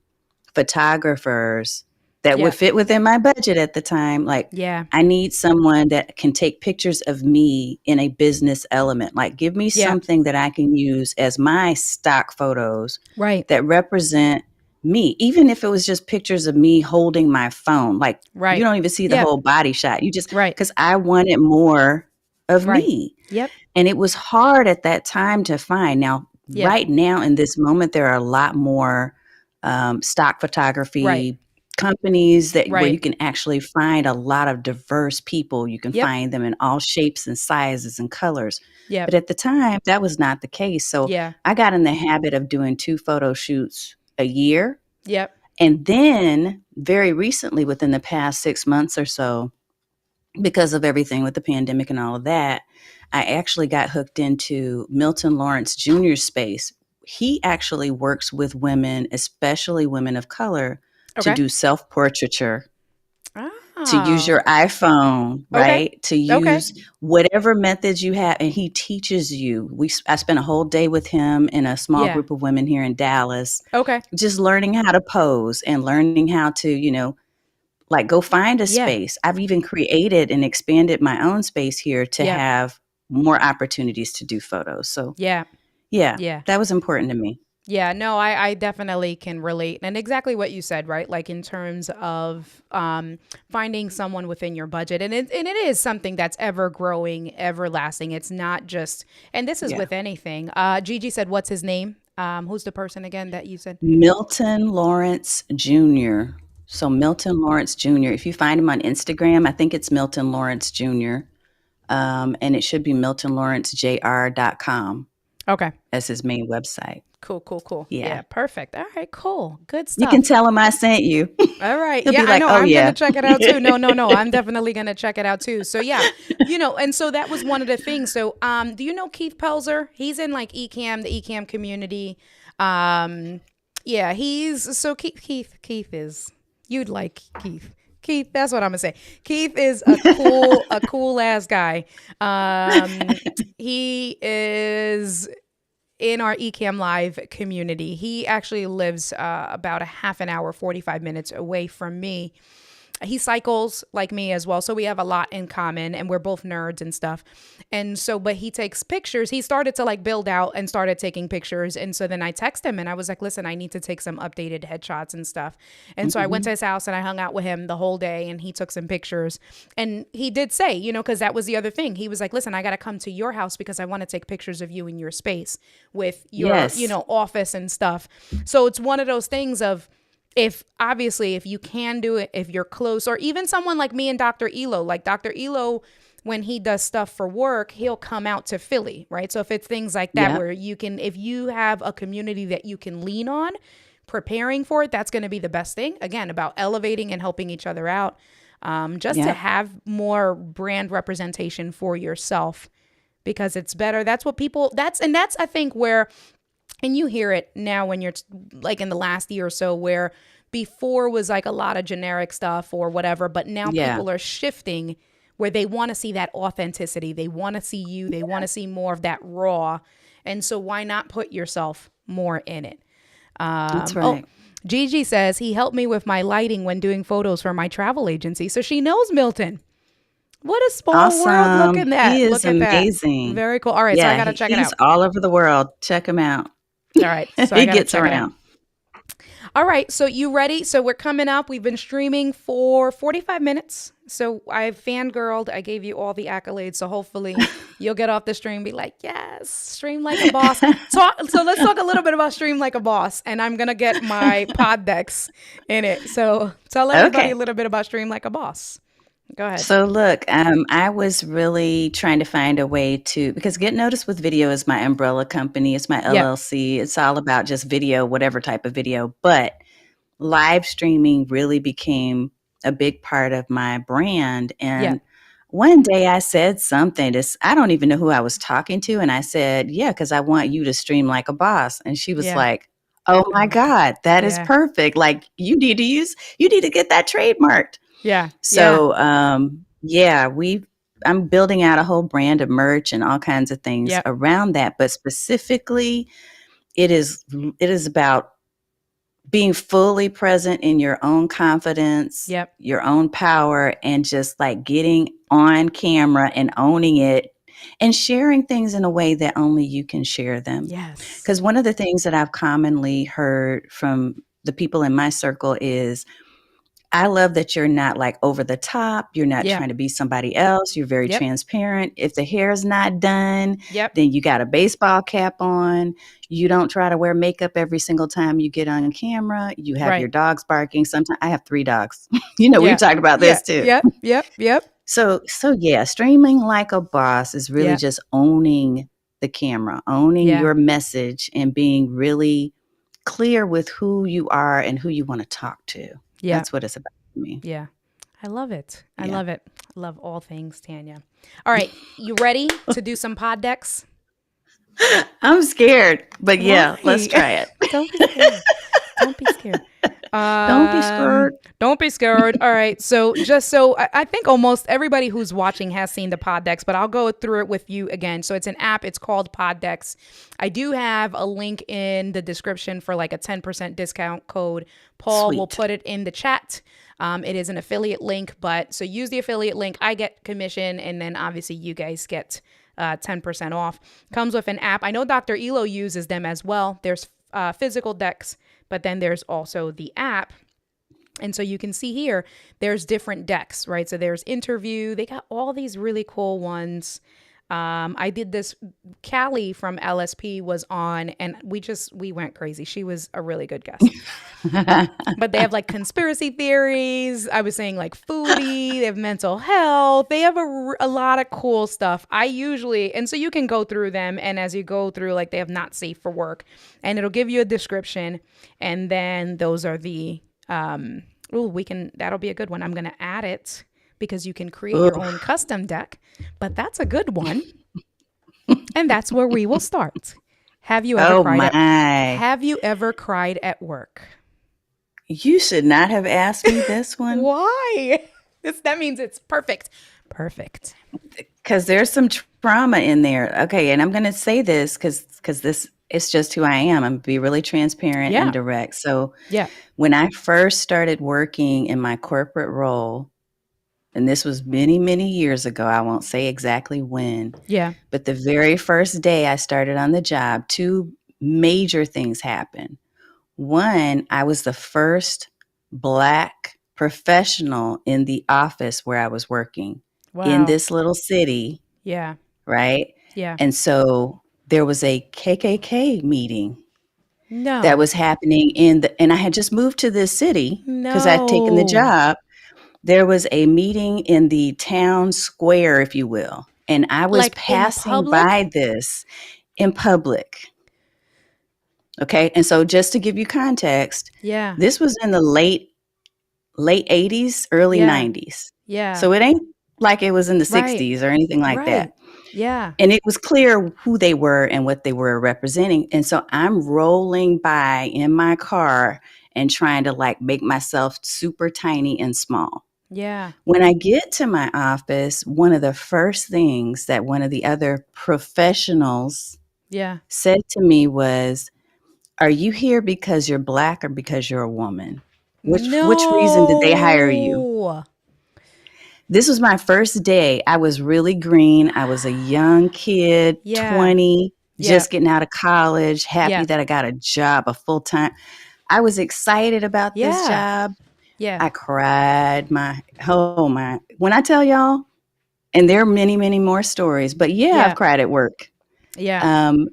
photographers that would Yeah, fit within my budget at the time. Like, yeah, I need someone that can take pictures of me in a business element. Like, give me yeah. something that I can use as my stock photos Right, that represent me, even if it was just pictures of me holding my phone. Like, you right. don't even see the Yep, whole body shot. You just, right, because I wanted more of right. me. Yep, And it was hard at that time to find. Now, yeah, right now, in this moment, there are a lot more stock right, photography companies that where you right. can actually find a lot of diverse people. You can Yep, find them in all shapes and sizes and colors. But yep, at the time, that was not the case. So yeah, I got in the habit of doing 2 photo shoots a year. yep. And then very recently, within the past 6 months or so, because of everything with the pandemic and all of that, I actually got hooked into Milton Lawrence Jr.'s space. He actually works with women, especially women of color, to Okay. do self portraiture, to use Oh, your iPhone, okay, right? To okay. use whatever methods you have. And he teaches you. I spent a whole day with him in a small Yeah, group of women here in Dallas, okay. just learning how to pose and learning how to, like, go find a Yeah, space. I've even created and expanded my own space here to yeah, have more opportunities to do photos. So, yeah, yeah, yeah. that was important to me. Yeah, no, I definitely can relate. And exactly what you said, right? Like in terms of finding someone within your budget. And it is something that's ever growing, everlasting. It's not just, and this is Yeah. with anything. Gigi said, what's his name? Who's the person again that you said? Milton Lawrence Jr. So, Milton Lawrence Jr., if you find him on Instagram, I think it's Milton Lawrence Jr. And it should be miltonlawrencejr.com Okay. as his main website. Cool, cool, cool. Yeah. Yeah, perfect. All right, cool. Good You can stuff. tell him I sent you. All right. He'll Yeah, be I like, know. oh, I'm going to yeah. check it out too. No, no, no. I'm definitely going to check it out too. So, yeah, and so that was one of the things. So, do you know Keith Pelzer? He's in like the Ecamm community. Yeah, Keith is, you'd like Keith. Keith, that's what I'm gonna say. Keith is a cool ass guy. He is in our Ecamm Live community. He actually lives about a half an hour, 45 minutes away from me. He cycles like me as well. So we have a lot in common and we're both nerds and stuff. And so, but he takes pictures. He started to like build out and started taking pictures. And so then I text him and I was like, listen, I need to take some updated headshots and stuff. And so I went to his house and I hung out with him the whole day and he took some pictures. And he did say, because that was the other thing. He was like, listen, I got to come to your house because I want to take pictures of you in your space with your, Yes. office and stuff. So it's one of those things of, if you can do it, if you're close, or even someone like me and Dr. Elo, like Dr. Elo, when he does stuff for work, he'll come out to Philly, right? So if it's things like that Yeah. where if you have a community that you can lean on, preparing for it, that's going to be the best thing. Again, about elevating and helping each other out. Just to Yep. have more brand representation for yourself, because it's better. That's what people, that's I think where, and you hear it now when you're like in the last year or so, where before was like a lot of generic stuff or whatever, but now Yeah. people are shifting where they want to see that authenticity. They want to see you. They want to see more of that raw. And so why not put yourself more in it? That's Oh, right. Gigi says he helped me with my lighting when doing photos for my travel agency. So she knows Milton. What a small world. Look Awesome. at He that. is Look at that. amazing. Very cool. All right. So I Yeah, got to check it he's out. all over the world. Check him out. All right. So I He got to gets check it out. around. All right. So you ready? So we're coming up. We've been streaming for 45 minutes. So I've fangirled. I gave you all the accolades. So hopefully you'll get off the stream and be like, yes, stream like a boss. So let's talk a little bit about stream like a boss. And I'm going to get my pod decks in it. So tell everybody Okay. a little bit about stream like a boss. Go ahead. So look, I was really trying to find a way to, because Get Noticed with Video is my umbrella company. It's my Yep. LLC. It's all about just video, whatever type of video. But live streaming really became a big part of my brand. And Yep. one day I said something to, I don't even know who I was talking to. And I said, yeah, because I want you to stream like a boss. And she was Yeah. like, oh my God, that is Yeah. perfect. Like you need to get that trademarked. Yeah. So, yeah, I'm building out a whole brand of merch and all kinds of things Yep. around that. But specifically, it is about being fully present in your own confidence, Yep. your own power, and just like getting on camera and owning it and sharing things in a way that only you can share them. Yes. Because one of the things that I've commonly heard from the people in my circle is, I love that you're not like over the top. You're not Yeah. trying to be somebody else. You're very Yep. transparent. If the hair is not done, Yep. then you got a baseball cap on. You don't try to wear makeup every single time you get on camera. You have your Right. dogs barking. Sometimes I have 3 dogs. We've Yeah. talked about Yeah. this too. Yep. Yep. Yep. So yeah, streaming like a boss is really Yeah. just owning the camera, owning Yeah. your message, and being really clear with who you are and who you want to talk to. Yeah. That's what it's about for me. Yeah. I love it. I Yeah. love it. I love all things Tanya. All right. You ready to do some pod decks? I'm scared, but yeah, let's Why? try it. Don't be scared. Don't be scared. Don't be scared. Don't be scared. All right. So I think almost everybody who's watching has seen the pod decks, but I'll go through it with you again. So it's an app. It's called Pod Decks. I do have a link in the description for like a 10% discount code. Paul will Sweet. put it in the chat. It is an affiliate link, but so use the affiliate link. I get commission, and then obviously you guys get 10% off. Comes with an app. I know Dr. Elo uses them as well. There's physical decks, but then there's also the app. And so you can see here, there's different decks, right? So there's interview. They got all these really cool ones. I did this. Callie from LSP was on, and we went crazy. She was a really good guest. But they have like conspiracy theories. I was saying like foodie. They have mental health. They have a lot of cool stuff. And so you can go through them, and as you go through, like they have not safe for work, and it'll give you a description, and then those are the that'll be a good one. I'm gonna add it because you can create your own custom deck, but that's a good one. And that's where we will start. Have you ever Have you ever cried at work? You should not have asked me this one. Why? That means it's perfect. Perfect. Because there's some trauma in there. Okay, and I'm going to say this because this it's just who I am. I'm going to be really transparent Yeah. and direct. So Yeah. when I first started working in my corporate role, and this was many, many years ago, I won't say exactly when, Yeah. but the very first day I started on the job, 2 major things happened. One, I was the first Black professional in the office where I was working Wow. in this little city, Yeah. right? Yeah. And so there was a KKK meeting No. that was happening and I had just moved to this city because I'd taken the No. job. There was a meeting in the town square, if you will, and I was Like in passing public? by this in public. Okay. And so just to give you context, Yeah. this was in the late 80s, early Yeah. 90s. Yeah. So it ain't like it was in the Right. 60s or anything like that. Right. Yeah. And it was clear who they were and what they were representing. And so I'm rolling by in my car and trying to like make myself super tiny and small. Yeah. When I get to my office, one of the first things that one of the other professionals Yeah. said to me was, "Are you here because you're black or because you're a woman? Which reason did they hire you?" No. This was my first day. I was really green. I was a young kid, Yeah. 20, Yeah. just getting out of college, happy Yeah. that I got a job, a full time. I was excited about this Yeah. job. Yeah. I cried my when I tell y'all, and there are many, many more stories, but yeah, I've Yeah. cried at work. Yeah. Um,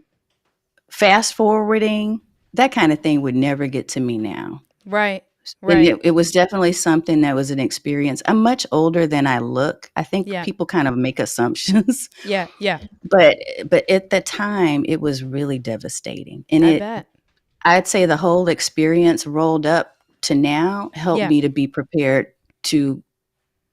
Fast forwarding, that kind of thing would never get to me now. Right. And Right. it was definitely something that was an experience. I'm much older than I look. I think Yeah. people kind of make assumptions, Yeah. Yeah. but at the time it was really devastating. And I bet. I'd say the whole experience rolled up to now helped Yeah. me to be prepared to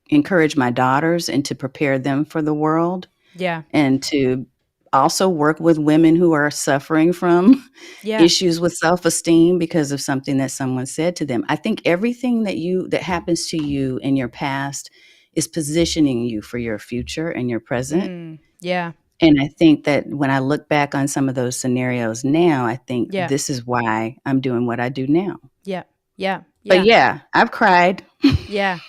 encourage my daughters and to prepare them for the world Yeah. and to also work with women who are suffering from Yeah. issues with self-esteem because of something that someone said to them. I think everything that happens to you in your past is positioning you for your future and your present. Yeah. And I think that when I look back on some of those scenarios now, I think Yeah. this is why I'm doing what I do now. Yeah. Yeah. But Yeah. yeah, I've cried. Yeah.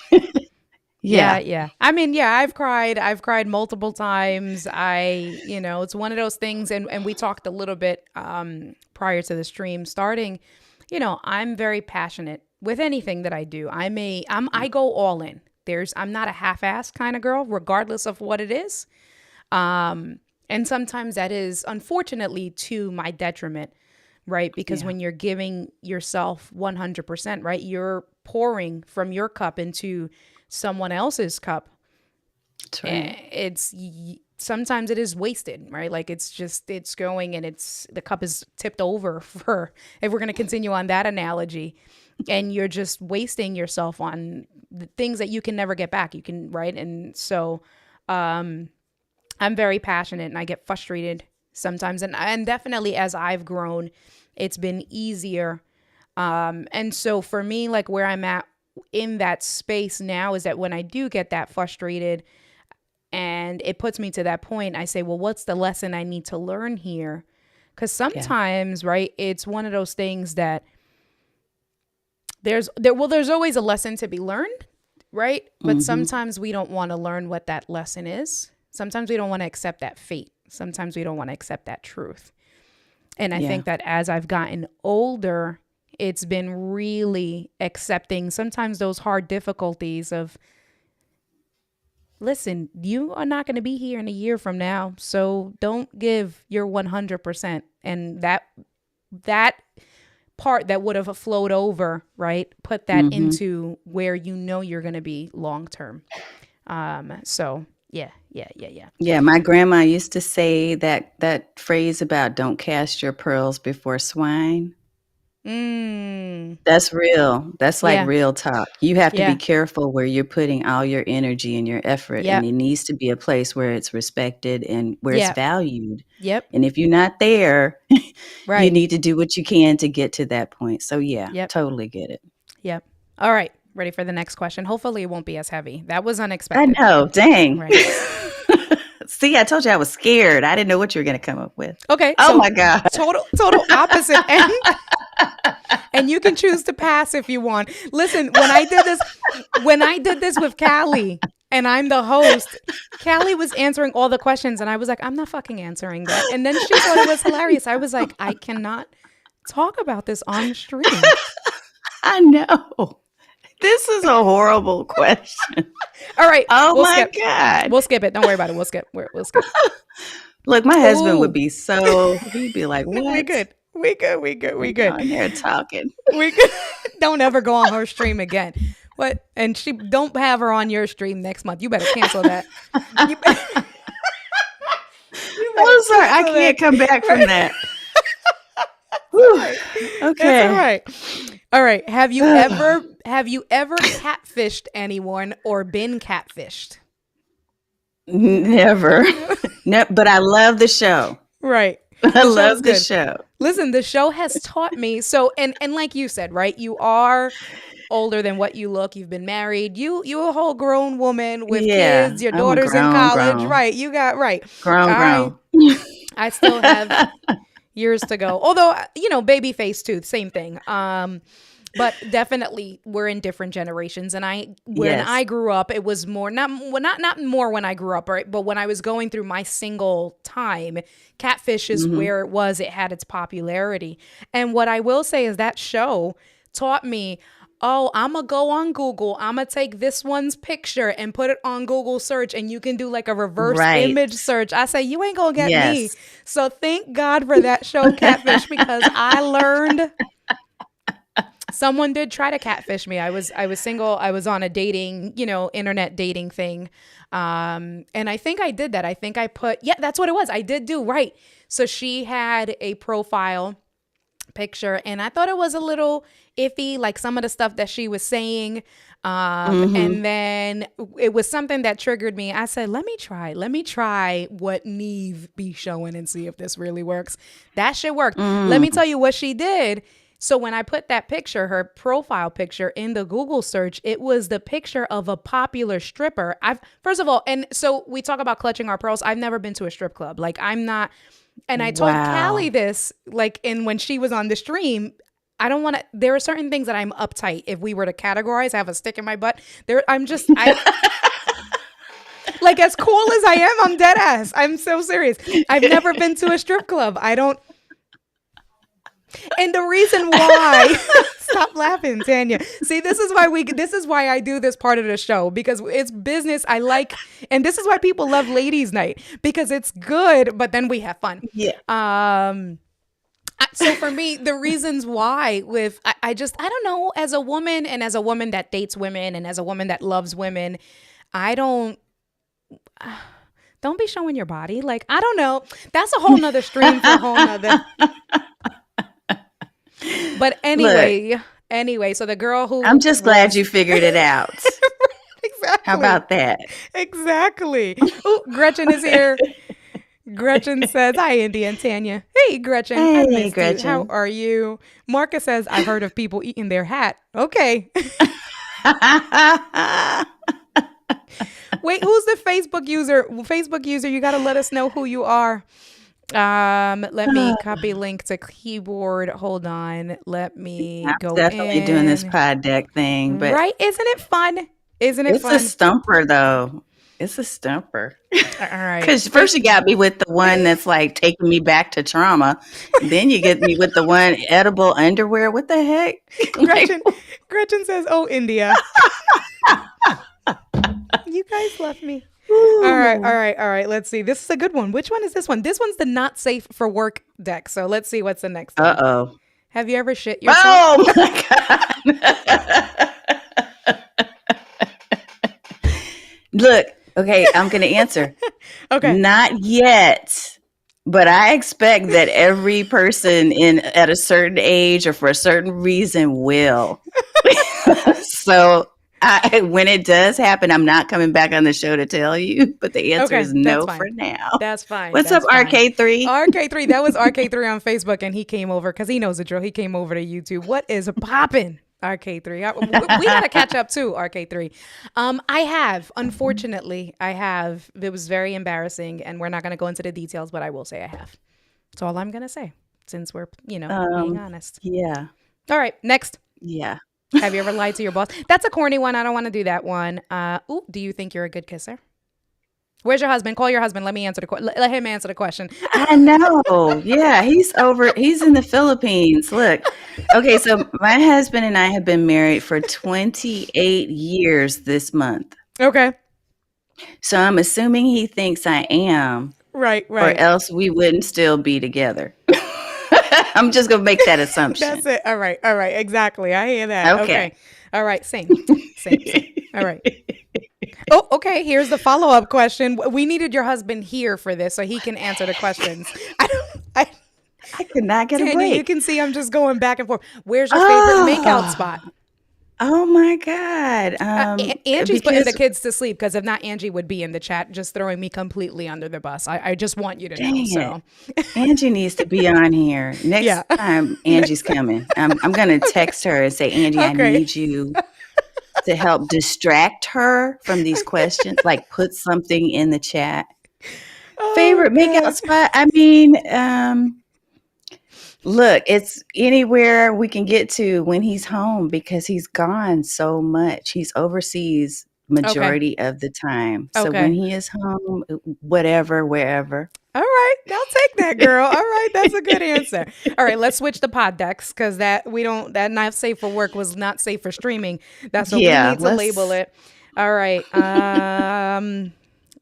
Yeah, Yeah. yeah. I mean, yeah, I've cried. I've cried multiple times. It's one of those things, and we talked a little bit prior to the stream starting. I'm very passionate with anything that I do. I go all in. I'm not a half-assed kind of girl, regardless of what it is. And sometimes that is unfortunately to my detriment, right? Because Yeah. when you're giving yourself 100%, right, you're pouring from your cup into someone else's cup. That's right. Sometimes it is wasted, right? Like it's going and the cup is tipped over for, if we're going to continue on that analogy, and you're just wasting yourself on the things that you can never get back. Right? And so, I'm very passionate and I get frustrated sometimes. And definitely as I've grown, it's been easier. And so for me, like where I'm at in that space now is that when I do get that frustrated and it puts me to that point, I say, well, what's the lesson I need to learn here? Because sometimes, right, it's one of those things that there's always a lesson to be learned, right? But sometimes we don't want to learn what that lesson is. Sometimes we don't want to accept that fate. Sometimes we don't want to accept that truth. And I think that as I've gotten older, it's been really accepting sometimes those hard difficulties of, listen, you are not going to be here in a year from now. So don't give your 100%. And that part that would have flowed over, right? Put that into where you're going to be long term. So yeah. Yeah, my grandma used to say that phrase about don't cast your pearls before swine. That's real. That's like Yeah. real talk. You have to be Yeah. careful where you're putting all your energy and your effort, and Yep. it needs to be a place where it's respected and where it's Yep. valued. Yep. And if you're not there, you Right. need to do what you can to get to that point. So yeah, Yep. totally get it. Yep. All right. Ready for the next question? Hopefully it won't be as heavy. That was I unexpected. know, dang. Right. See, I told you I was scared. I didn't know what you were going to come up with. Okay. Oh so my God. total opposite end. And you can choose to pass if you want. Listen, when I did this with Callie and I'm the host, Callie was answering all the questions and I was like, I'm not fucking answering that. And then she thought it was hilarious. I was like, I cannot talk about this on stream. I know. This is a horrible question. All right. Oh we'll my skip. God. We'll skip it. Don't worry about it. We'll skip. We'll skip. Look, my husband Ooh. would be he'd be like, what? We good. We good. On here talking. We good. Don't ever go on her stream again. What? And don't have her on your stream next month. You better cancel that. You better I'm sorry. I cancel can't that. come back from that. Whew. It's all Okay. right. All right. Have you ever catfished anyone or been catfished? Never. No, but I love the show. Right. I The show's love the good. show. Listen, the show has taught me so, and like you said, right? You are older than what you look. You've been married. You a whole grown woman with Yeah, kids. Your I'm a daughter's in college. grown, Right. You got right. I grown. I still have years to go. Although, baby face too, same thing. But definitely we're in different generations. And when I Yes. grew up, it was more, not well, not more when I grew up, right? But when I was going through my single time, Catfish is Hmm. where it had its popularity. And what I will say is that show taught me, oh, I'm going to go on Google. I'm going to take this one's picture and put it on Google search, and you can do like a reverse Right. image search. I say, you ain't going to get me. Yes. So thank God for that show, Catfish, because I learned someone did try to catfish me. I was single. I was on a dating, internet dating thing. And I think I did that. I think I yeah, that's what it was. I did do right. So she had a profile picture and I thought it was a little iffy, like some of the stuff that she was saying. Hmm. And then it was something that triggered me. I said, let me try what Neve be showing and see if this really works. That shit worked. Let me Mm. tell you what she did. So when I put that picture, her profile picture in the Google search, it was the picture of a popular stripper. First of all, and so we talk about clutching our pearls. I've never been to a strip club. Like I'm not, and I told Callie Wow. this, like when she was on the stream, I don't want to, there are certain things that I'm uptight. If we were to categorize, I have a stick in my butt. Like as cool as I am, I'm dead ass. I'm so serious. I've never been to a strip club. I don't, and the reason why, stop laughing, Tanya. See, this is why I do this part of the show because it's business. And this is why people love ladies' night because it's good, but then we have fun. Yeah. So for me, the reasons why I don't know, as a woman and as a woman that dates women and as a woman that loves women, I don't be showing your body. Like, I don't know. That's a whole nother stream for a whole nother. But Look, anyway, so the girl who I'm just glad was you figured it out. How exactly, about that? exactly. Oh, Gretchen is here. Gretchen says, "Hi, Indy and Tanya. Hey, Gretchen, I Hey, missed you. How Gretchen. are you?" Marcus says, "I've heard of people eating their hat." Okay. Wait, who's the Facebook user? Facebook user, you got to let us know who you are. Let me copy link to keyboard. Hold on. Let me I'm go definitely doing this in. pod deck thing, but Right? Isn't it fun? Isn't it it's a fun? stumper though. It's a stumper. All right. Because first you got me with the one that's like taking me back to trauma. Then you get me with the one edible underwear. What the heck? Like, Gretchen Gretchen says, "Oh, India. You guys love me." All right, all ooh. right, all right. Let's see. This is a good one. Which one is this one? This one's the not safe for work deck. So let's see what's the next one. Uh-oh. Have you ever shit yourself? Oh my God. Look, okay, I'm going to answer. Okay. Not yet, but I expect that every person at a certain age or for a certain reason will. So when it does happen, I'm not coming back on the show to tell you, but the answer Okay, is that's no fine. for now. That's fine. What's up, That's fine. RK3? RK3, that was RK3 on Facebook, and he came over because he knows the drill. He came over to YouTube. What is popping, RK3? We got to catch up too, RK3. Unfortunately, I have. It was very embarrassing, and we're not going to go into the details, but I will say I have. That's all I'm going to say, since we're, being honest. Yeah, All right, next. yeah. Have you ever lied to your boss? That's a corny one. I don't want to do that one. Do you think you're a good kisser? Where's your husband? Call your husband. Let me answer let him answer the question. I know. Yeah, he's in the Philippines. Look. Okay, so my husband and I have been married for 28 years this month. Okay. So I'm assuming he thinks I am, Right, or right. else we wouldn't still be together. I'm just going to make that assumption. That's it. All right. All right. Exactly. I hear that. Okay. Okay. All right. Same. Same. All right. Oh, okay. Here's the follow-up question. We needed your husband here for this so he can answer the questions. I could not get a Tanya, you break. can see I'm just going back and forth. Where's your favorite makeout Oh, spot? oh my God. Angie's putting the Because kids to sleep because if not, Angie would be in the chat just throwing me completely under the bus. I just want you to know. dang it. So, Angie needs to be on here. yeah. Next time Angie's Next time. coming, I'm going to Okay. text her and say, Angie, I Okay. need you to help distract her from these questions. Like put something in the chat. Oh, Favorite makeout God. spot? I mean, look, it's anywhere we can get to when he's home because he's gone so much. He's overseas Okay. majority of the time. So when Okay. he is home, whatever, wherever. All right. I'll take that, girl. All right. That's a good answer. All right. Let's switch to pod decks because that not safe for work was not safe for streaming. That's what we Yeah, need to label let's it. All right.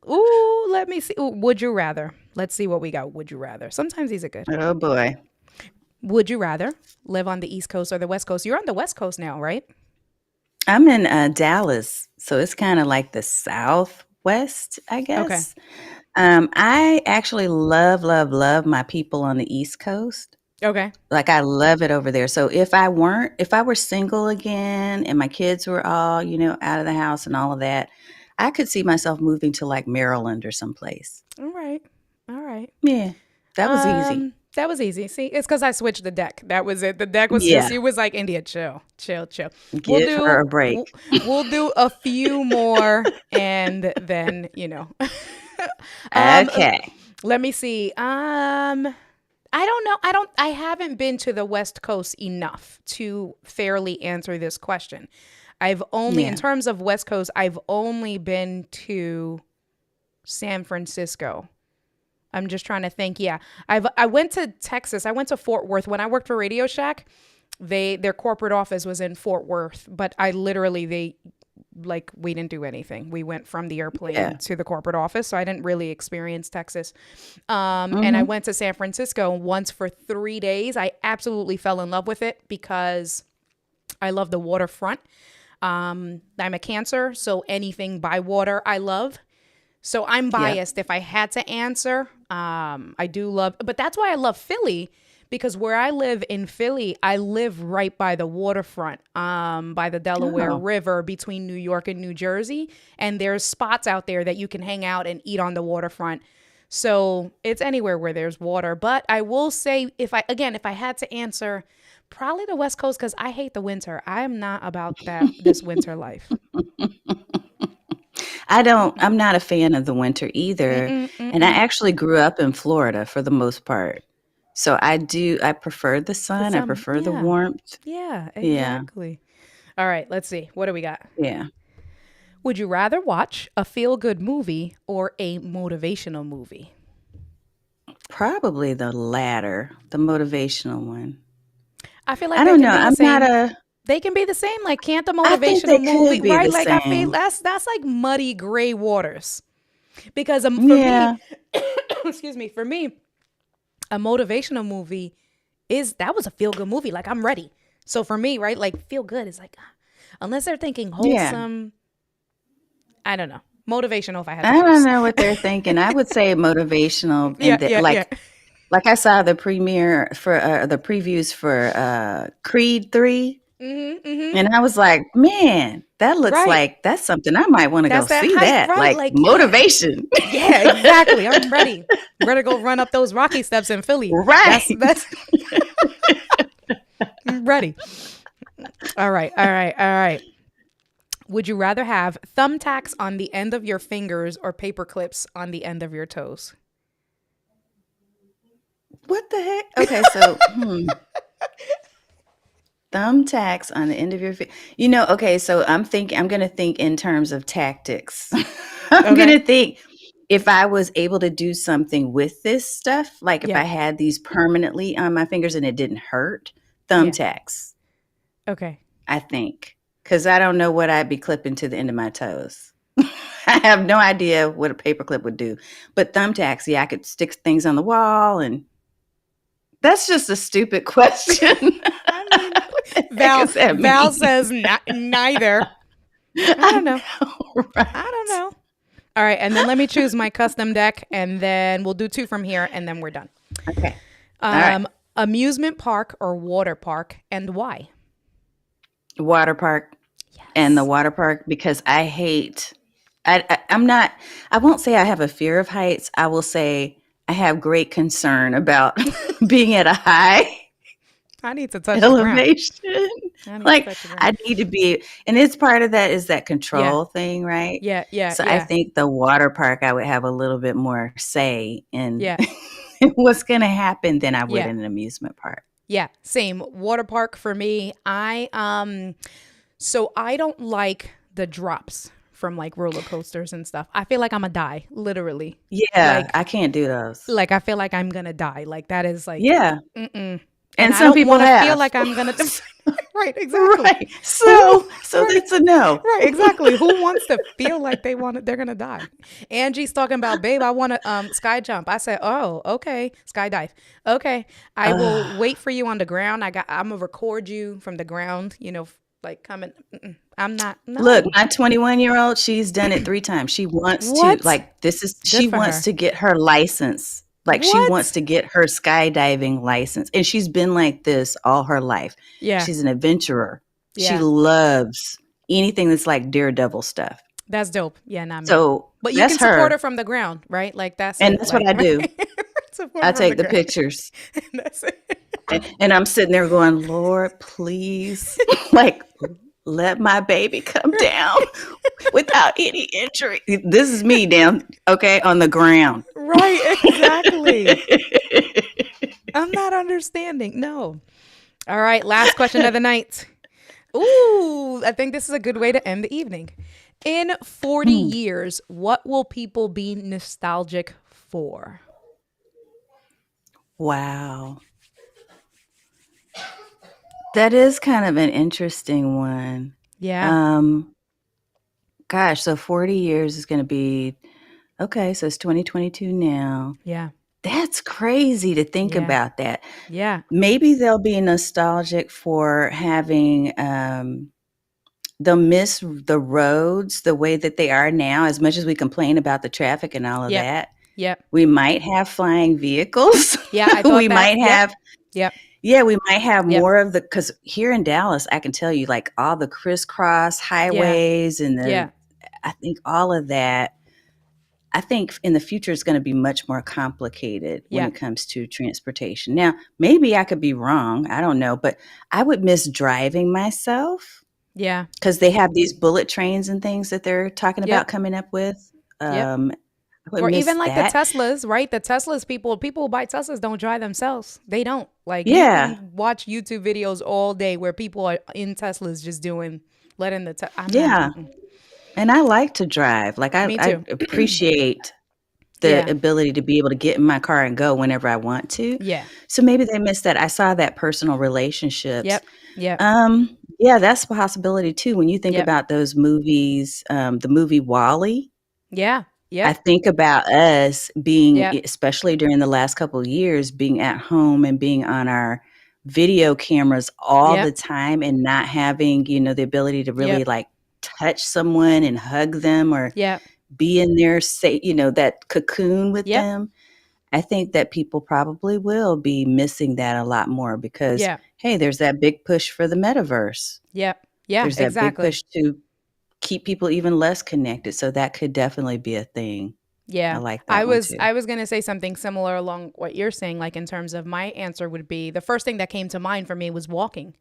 Ooh, let me see. Ooh, would you rather? Let's see what we got. Would you rather? Sometimes these are good. oh boy. Would you rather live on the East Coast or the West Coast? You're on the West Coast now, right? I'm in Dallas, so it's kind of like the Southwest, I Okay. guess. I actually love, love, love my people on the East Coast. Okay. Like I love it over there. So if I were single again and my kids were all, out of the house and all of that, I could see myself moving to like Maryland or someplace. All right. All right. Yeah, that was easy. That was easy. See, it's because I switched the deck. That was it. The deck was just, Yeah, it was like, India, chill, chill, chill. We'll give her do, a break. we'll, we'll do a few more and then, um, Okay. let me see. I don't know. I haven't been to the West Coast enough to fairly answer this question. In Yeah. terms of West Coast, I've only been to San Francisco. I'm just trying to think. Yeah, I went to Texas. I went to Fort Worth when I worked for Radio Shack. Their corporate office was in Fort Worth, but we didn't do anything. We went from the airplane Yeah. to the corporate office, so I didn't really experience Texas. And I Mm-hmm. went to San Francisco once for 3 days. I absolutely fell in love with it because I love the waterfront. I'm a Cancer, so anything by water I love. So I'm Yep. biased. If I had to answer, I do love, but that's why I love Philly because where I live in Philly, I live right by the waterfront, by the Delaware Oh, River between New York and New Jersey. And there's spots out there that you can hang out and eat on the waterfront. So it's anywhere where there's water. But I will say, if I had to answer, probably the West Coast because I hate the winter. I am not about this winter life. I'm not a fan of the winter either. Mm-mm, And I mm-mm. actually grew up in Florida for the most part. So I prefer the The sun. I some, prefer the yeah, warmth. yeah, Yeah. exactly. All right, let's see. What do we got? Yeah. Would you rather watch a feel good movie or a motivational movie? Probably the latter, the motivational one. I feel like I they don't can know. be the I'm not same. a They can be the same. Like, can't the I think motivational they movie, could be right? the Like, I feel same. that's like muddy gray waters. Because for me, Yeah. excuse me, for me, a motivational movie that was a feel good movie. Like, I'm ready. So for me, right, like feel good is like, unless they're thinking Yeah. wholesome, I don't know. Motivational if I had to I don't choose. know what they're thinking. I would say motivational Yeah, and that yeah, yeah. like I saw the premiere for the previews for Creed 3 Mm-hmm. and I was like, "Man, that looks Right. like that's something I might want to go That's that see hype, that." right? Like Like, yeah. motivation. Yeah, exactly. I'm ready. Ready to go run up those rocky steps in Philly. That's Right. that's I'm ready. All right, all right, all right. Would you rather have thumbtacks on the end of your fingers or paper clips on the end of your toes? What the heck? Okay, so thumbtacks on the end of your feet. Okay, so I'm going to think in terms of tactics. I'm going Okay. to think if I was able to do something with this stuff, like if Yeah. I had these permanently on my fingers and it didn't hurt, Yeah. thumbtacks, Okay. I think. Because I don't know what I'd be clipping to the end of my toes. I have no idea what a paperclip would do. But thumbtacks, yeah, I could stick things on the wall and that's just a stupid question. I mean, What the heck Val does that Val mean? says neither. I I don't know. know, I right? don't know. All right, and then let me choose my custom deck, and then we'll do two from here, and then we're done. Okay. All right. Amusement park or water park, and why? Water park. And the Yes. water park, because I'm not, I won't say I have a fear of heights. I will say I have great concern about being at a high I need to touch the ground. elevation. I need to Like touch the I ground. need to be, and it's part of that is that Yeah. control thing, right? Yeah. Yeah. So I Yeah. think the water park, I would have a little bit more say in Yeah. what's going to happen than I would Yeah. in an amusement park. Yeah. Same. Water park for me. So I don't like the drops from like roller coasters and stuff. I feel like I'm gonna die, literally. Yeah, Like I can't do those. like I feel like I'm gonna die. Like that is like Yeah. mm-mm. And And I some don't people want to feel have. like I'm gonna right, exactly. Right. Who So right. that's a no. Right, exactly. Who wants to feel like they're gonna die? Angie's talking about, babe, I want to sky jump. I said, oh, okay, skydive. Okay, I will Ugh. wait for you on the ground. I'm gonna record you from the ground. Like coming. I'm not. Look, No. my 21-year-old, she's done it 3 times. What? Good She for wants her. to get her license. Like she wants What? to get her skydiving license. And she's been like this all her life. Yeah, She's an adventurer. She yeah. loves anything that's like daredevil stuff. That's dope. Yeah, not me. So But you that's can support her her. from the ground, right? Like that's And it. that's what Like I do. support I her from the take the ground. pictures. That's it. And I'm sitting there going, Lord, please, like, let my baby come down without any injury. This is me down, okay, on the ground. Right, exactly. I'm not understanding. No. All right, last question of the night. Ooh, I think this is a good way to end the evening. In 40 Hmm. years, what will people be nostalgic for? Wow. That is kind of an interesting one. Yeah, Um, Gosh, so 40 years is going to be, okay, so it's 2022 now. yeah, That's crazy to think yeah, about that. yeah, Maybe they'll be nostalgic for having they'll miss the roads the way that they are now, as much as we complain about the traffic and all of yep, that. yep. We might have flying vehicles. Yeah, I We thought that. might Yep, have, yep, yeah, we might have yep, more of the, because here in Dallas, I can tell you, like all the crisscross yeah, highways and yeah, I think all of that, I think in the future it's going to be much more complicated when yeah, it comes to transportation. Now, maybe I could be wrong. I don't know, but I would miss driving myself yeah, because they have these bullet trains and things that they're talking yep, about coming up with. yep. I would Or miss even like the that. Teslas, right? The Teslas, people who buy Teslas don't drive themselves. They don't. Like you Yeah, can watch YouTube videos all day where people are in Teslas just letting I'm not. yeah. And I like to drive. Like Me I too. appreciate the Yeah. ability to be able to get in my car and go whenever I want to. Yeah. So maybe they missed that. I saw that personal relationships. Yep. Yep. Yeah, that's a possibility too. When you think Yep. about those movies, the movie Wall-E, Yeah. I Yep. think about us being, Yep. especially during the last couple of years, being at home and being on our video cameras all the Yep. time and not having, the ability to really Yep. like touch someone and hug them or Yep. be in there, say, that cocoon with Yep. them. I think that people probably will be missing that a lot more because, Yeah. hey, there's that big push for the metaverse. Yep. Yeah. There's that big Exactly. push to keep people even less connected. So that could definitely be a thing. I Yeah. like I that one was too. I was going to say something similar along what you're saying, like in terms of my answer would be the first thing that came to mind for me was walking.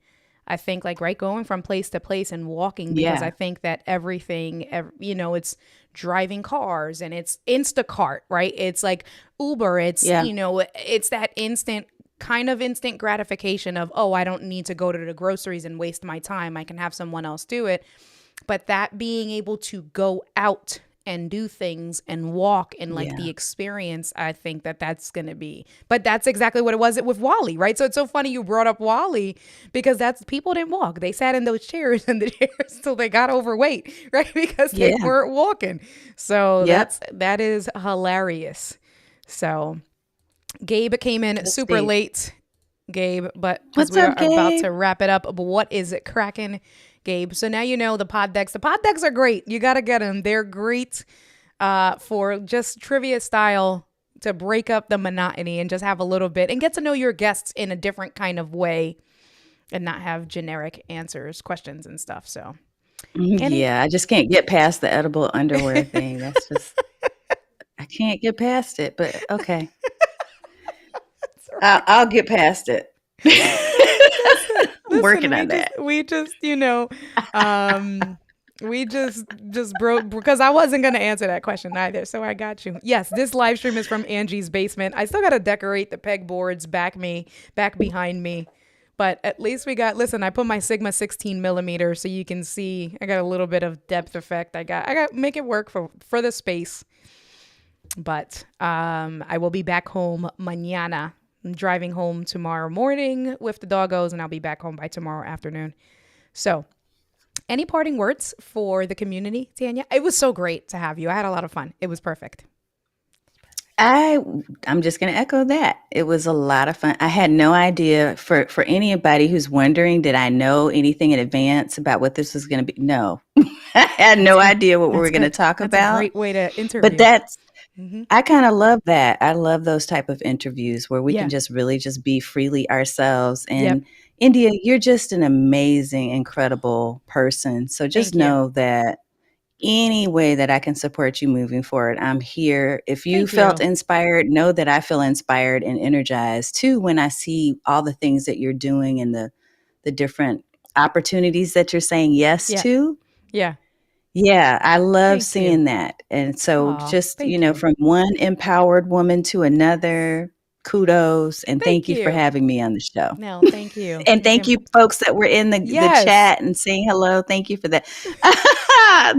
I think like right going from place to place and walking because I Yeah. think that it's driving cars and it's Instacart, right? It's like Uber, Yeah. it's that instant gratification of, oh, I don't need to go to the groceries and waste my time. I can have someone else do it. But that being able to go out and do things and walk and like Yeah. the experience, I think that that's going to be. But that's exactly what it was with Wally, right? So it's so funny you brought up Wally because that's people didn't walk. They sat in those chairs and the chairs till they got overweight, right? Because they Yeah. weren't walking. So Yep. that is hilarious. So Gabe came in That's super deep. late, Gabe, but because What's we are up, about Gabe? to wrap it up. But what is it cracking, Gabe? So now you know the pod decks. The pod decks are great. You got to get them. They're great for just trivia style to break up the monotony and just have a little bit and get to know your guests in a different kind of way and not have generic answers, questions and stuff. So Yeah, I just can't get past the edible underwear thing. That's just, I can't get past it, but okay. I'll get past it. I'm working on that. We just, we just broke because I wasn't going to answer that question either. So I got you. Yes, this live stream is from Angie's basement. I still got to decorate the pegboards back behind me. But at least listen, I put my Sigma 16 millimeter so you can see I got a little bit of depth effect. I got make it work for the space. But I will be back home mañana. I'm driving home tomorrow morning with the doggos, and I'll be back home by tomorrow afternoon. So any parting words for the community, Tanya? It was so great to have you. I had a lot of fun. It was perfect. I'm just going to echo that. It was a lot of fun. I had no idea for anybody who's wondering, did I know anything in advance about what this was going to be? No, I had no idea what we were going to talk about. That's a great way to interview. But I kind of love that. I love those type of interviews where we can just really just be freely ourselves. And India, you're just an amazing, incredible person. So just know that any way that I can support you moving forward, I'm here. If you felt inspired, know that I feel inspired and energized too when I see all the things that you're doing and the different opportunities that you're saying yes to. Yeah. Yeah, I love seeing that. And so just, from one empowered woman to another, kudos. And thank you for having me on the show. No, thank you. And thank you folks that were in the chat and saying hello. Thank you for that.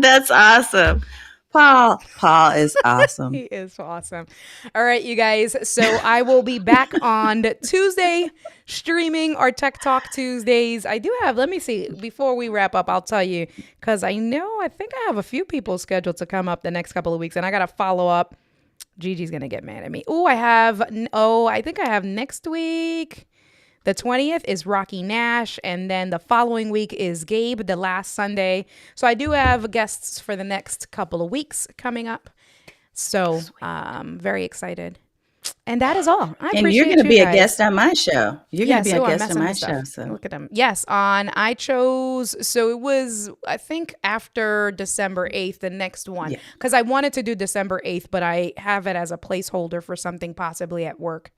That's awesome. Paul is awesome. He is awesome. All right, you guys. So I will be back on Tuesday streaming our Tech Talk Tuesdays. I do have, let me see, before we wrap up, I'll tell you, because I think I have a few people scheduled to come up the next couple of weeks, and I got to follow up. Gigi's going to get mad at me. I think I have next week. The 20th is Rocky Nash, and then the following week is Gabe, the last Sunday. So I do have guests for the next couple of weeks coming up. So very excited. And that is all. And you're going to be a guest on my show. You're going to be a guest on my show. So look at them. Yes, I chose. So it was, I think, after December 8th, the next one. Because I wanted to do December 8th, but I have it as a placeholder for something possibly at work.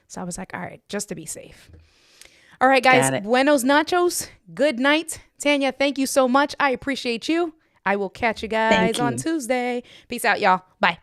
So I was like, all right, just to be safe. All right, guys. Buenos nachos. Good night. Tanya, thank you so much. I appreciate you. I will catch you guys on Tuesday. Peace out, y'all. Bye.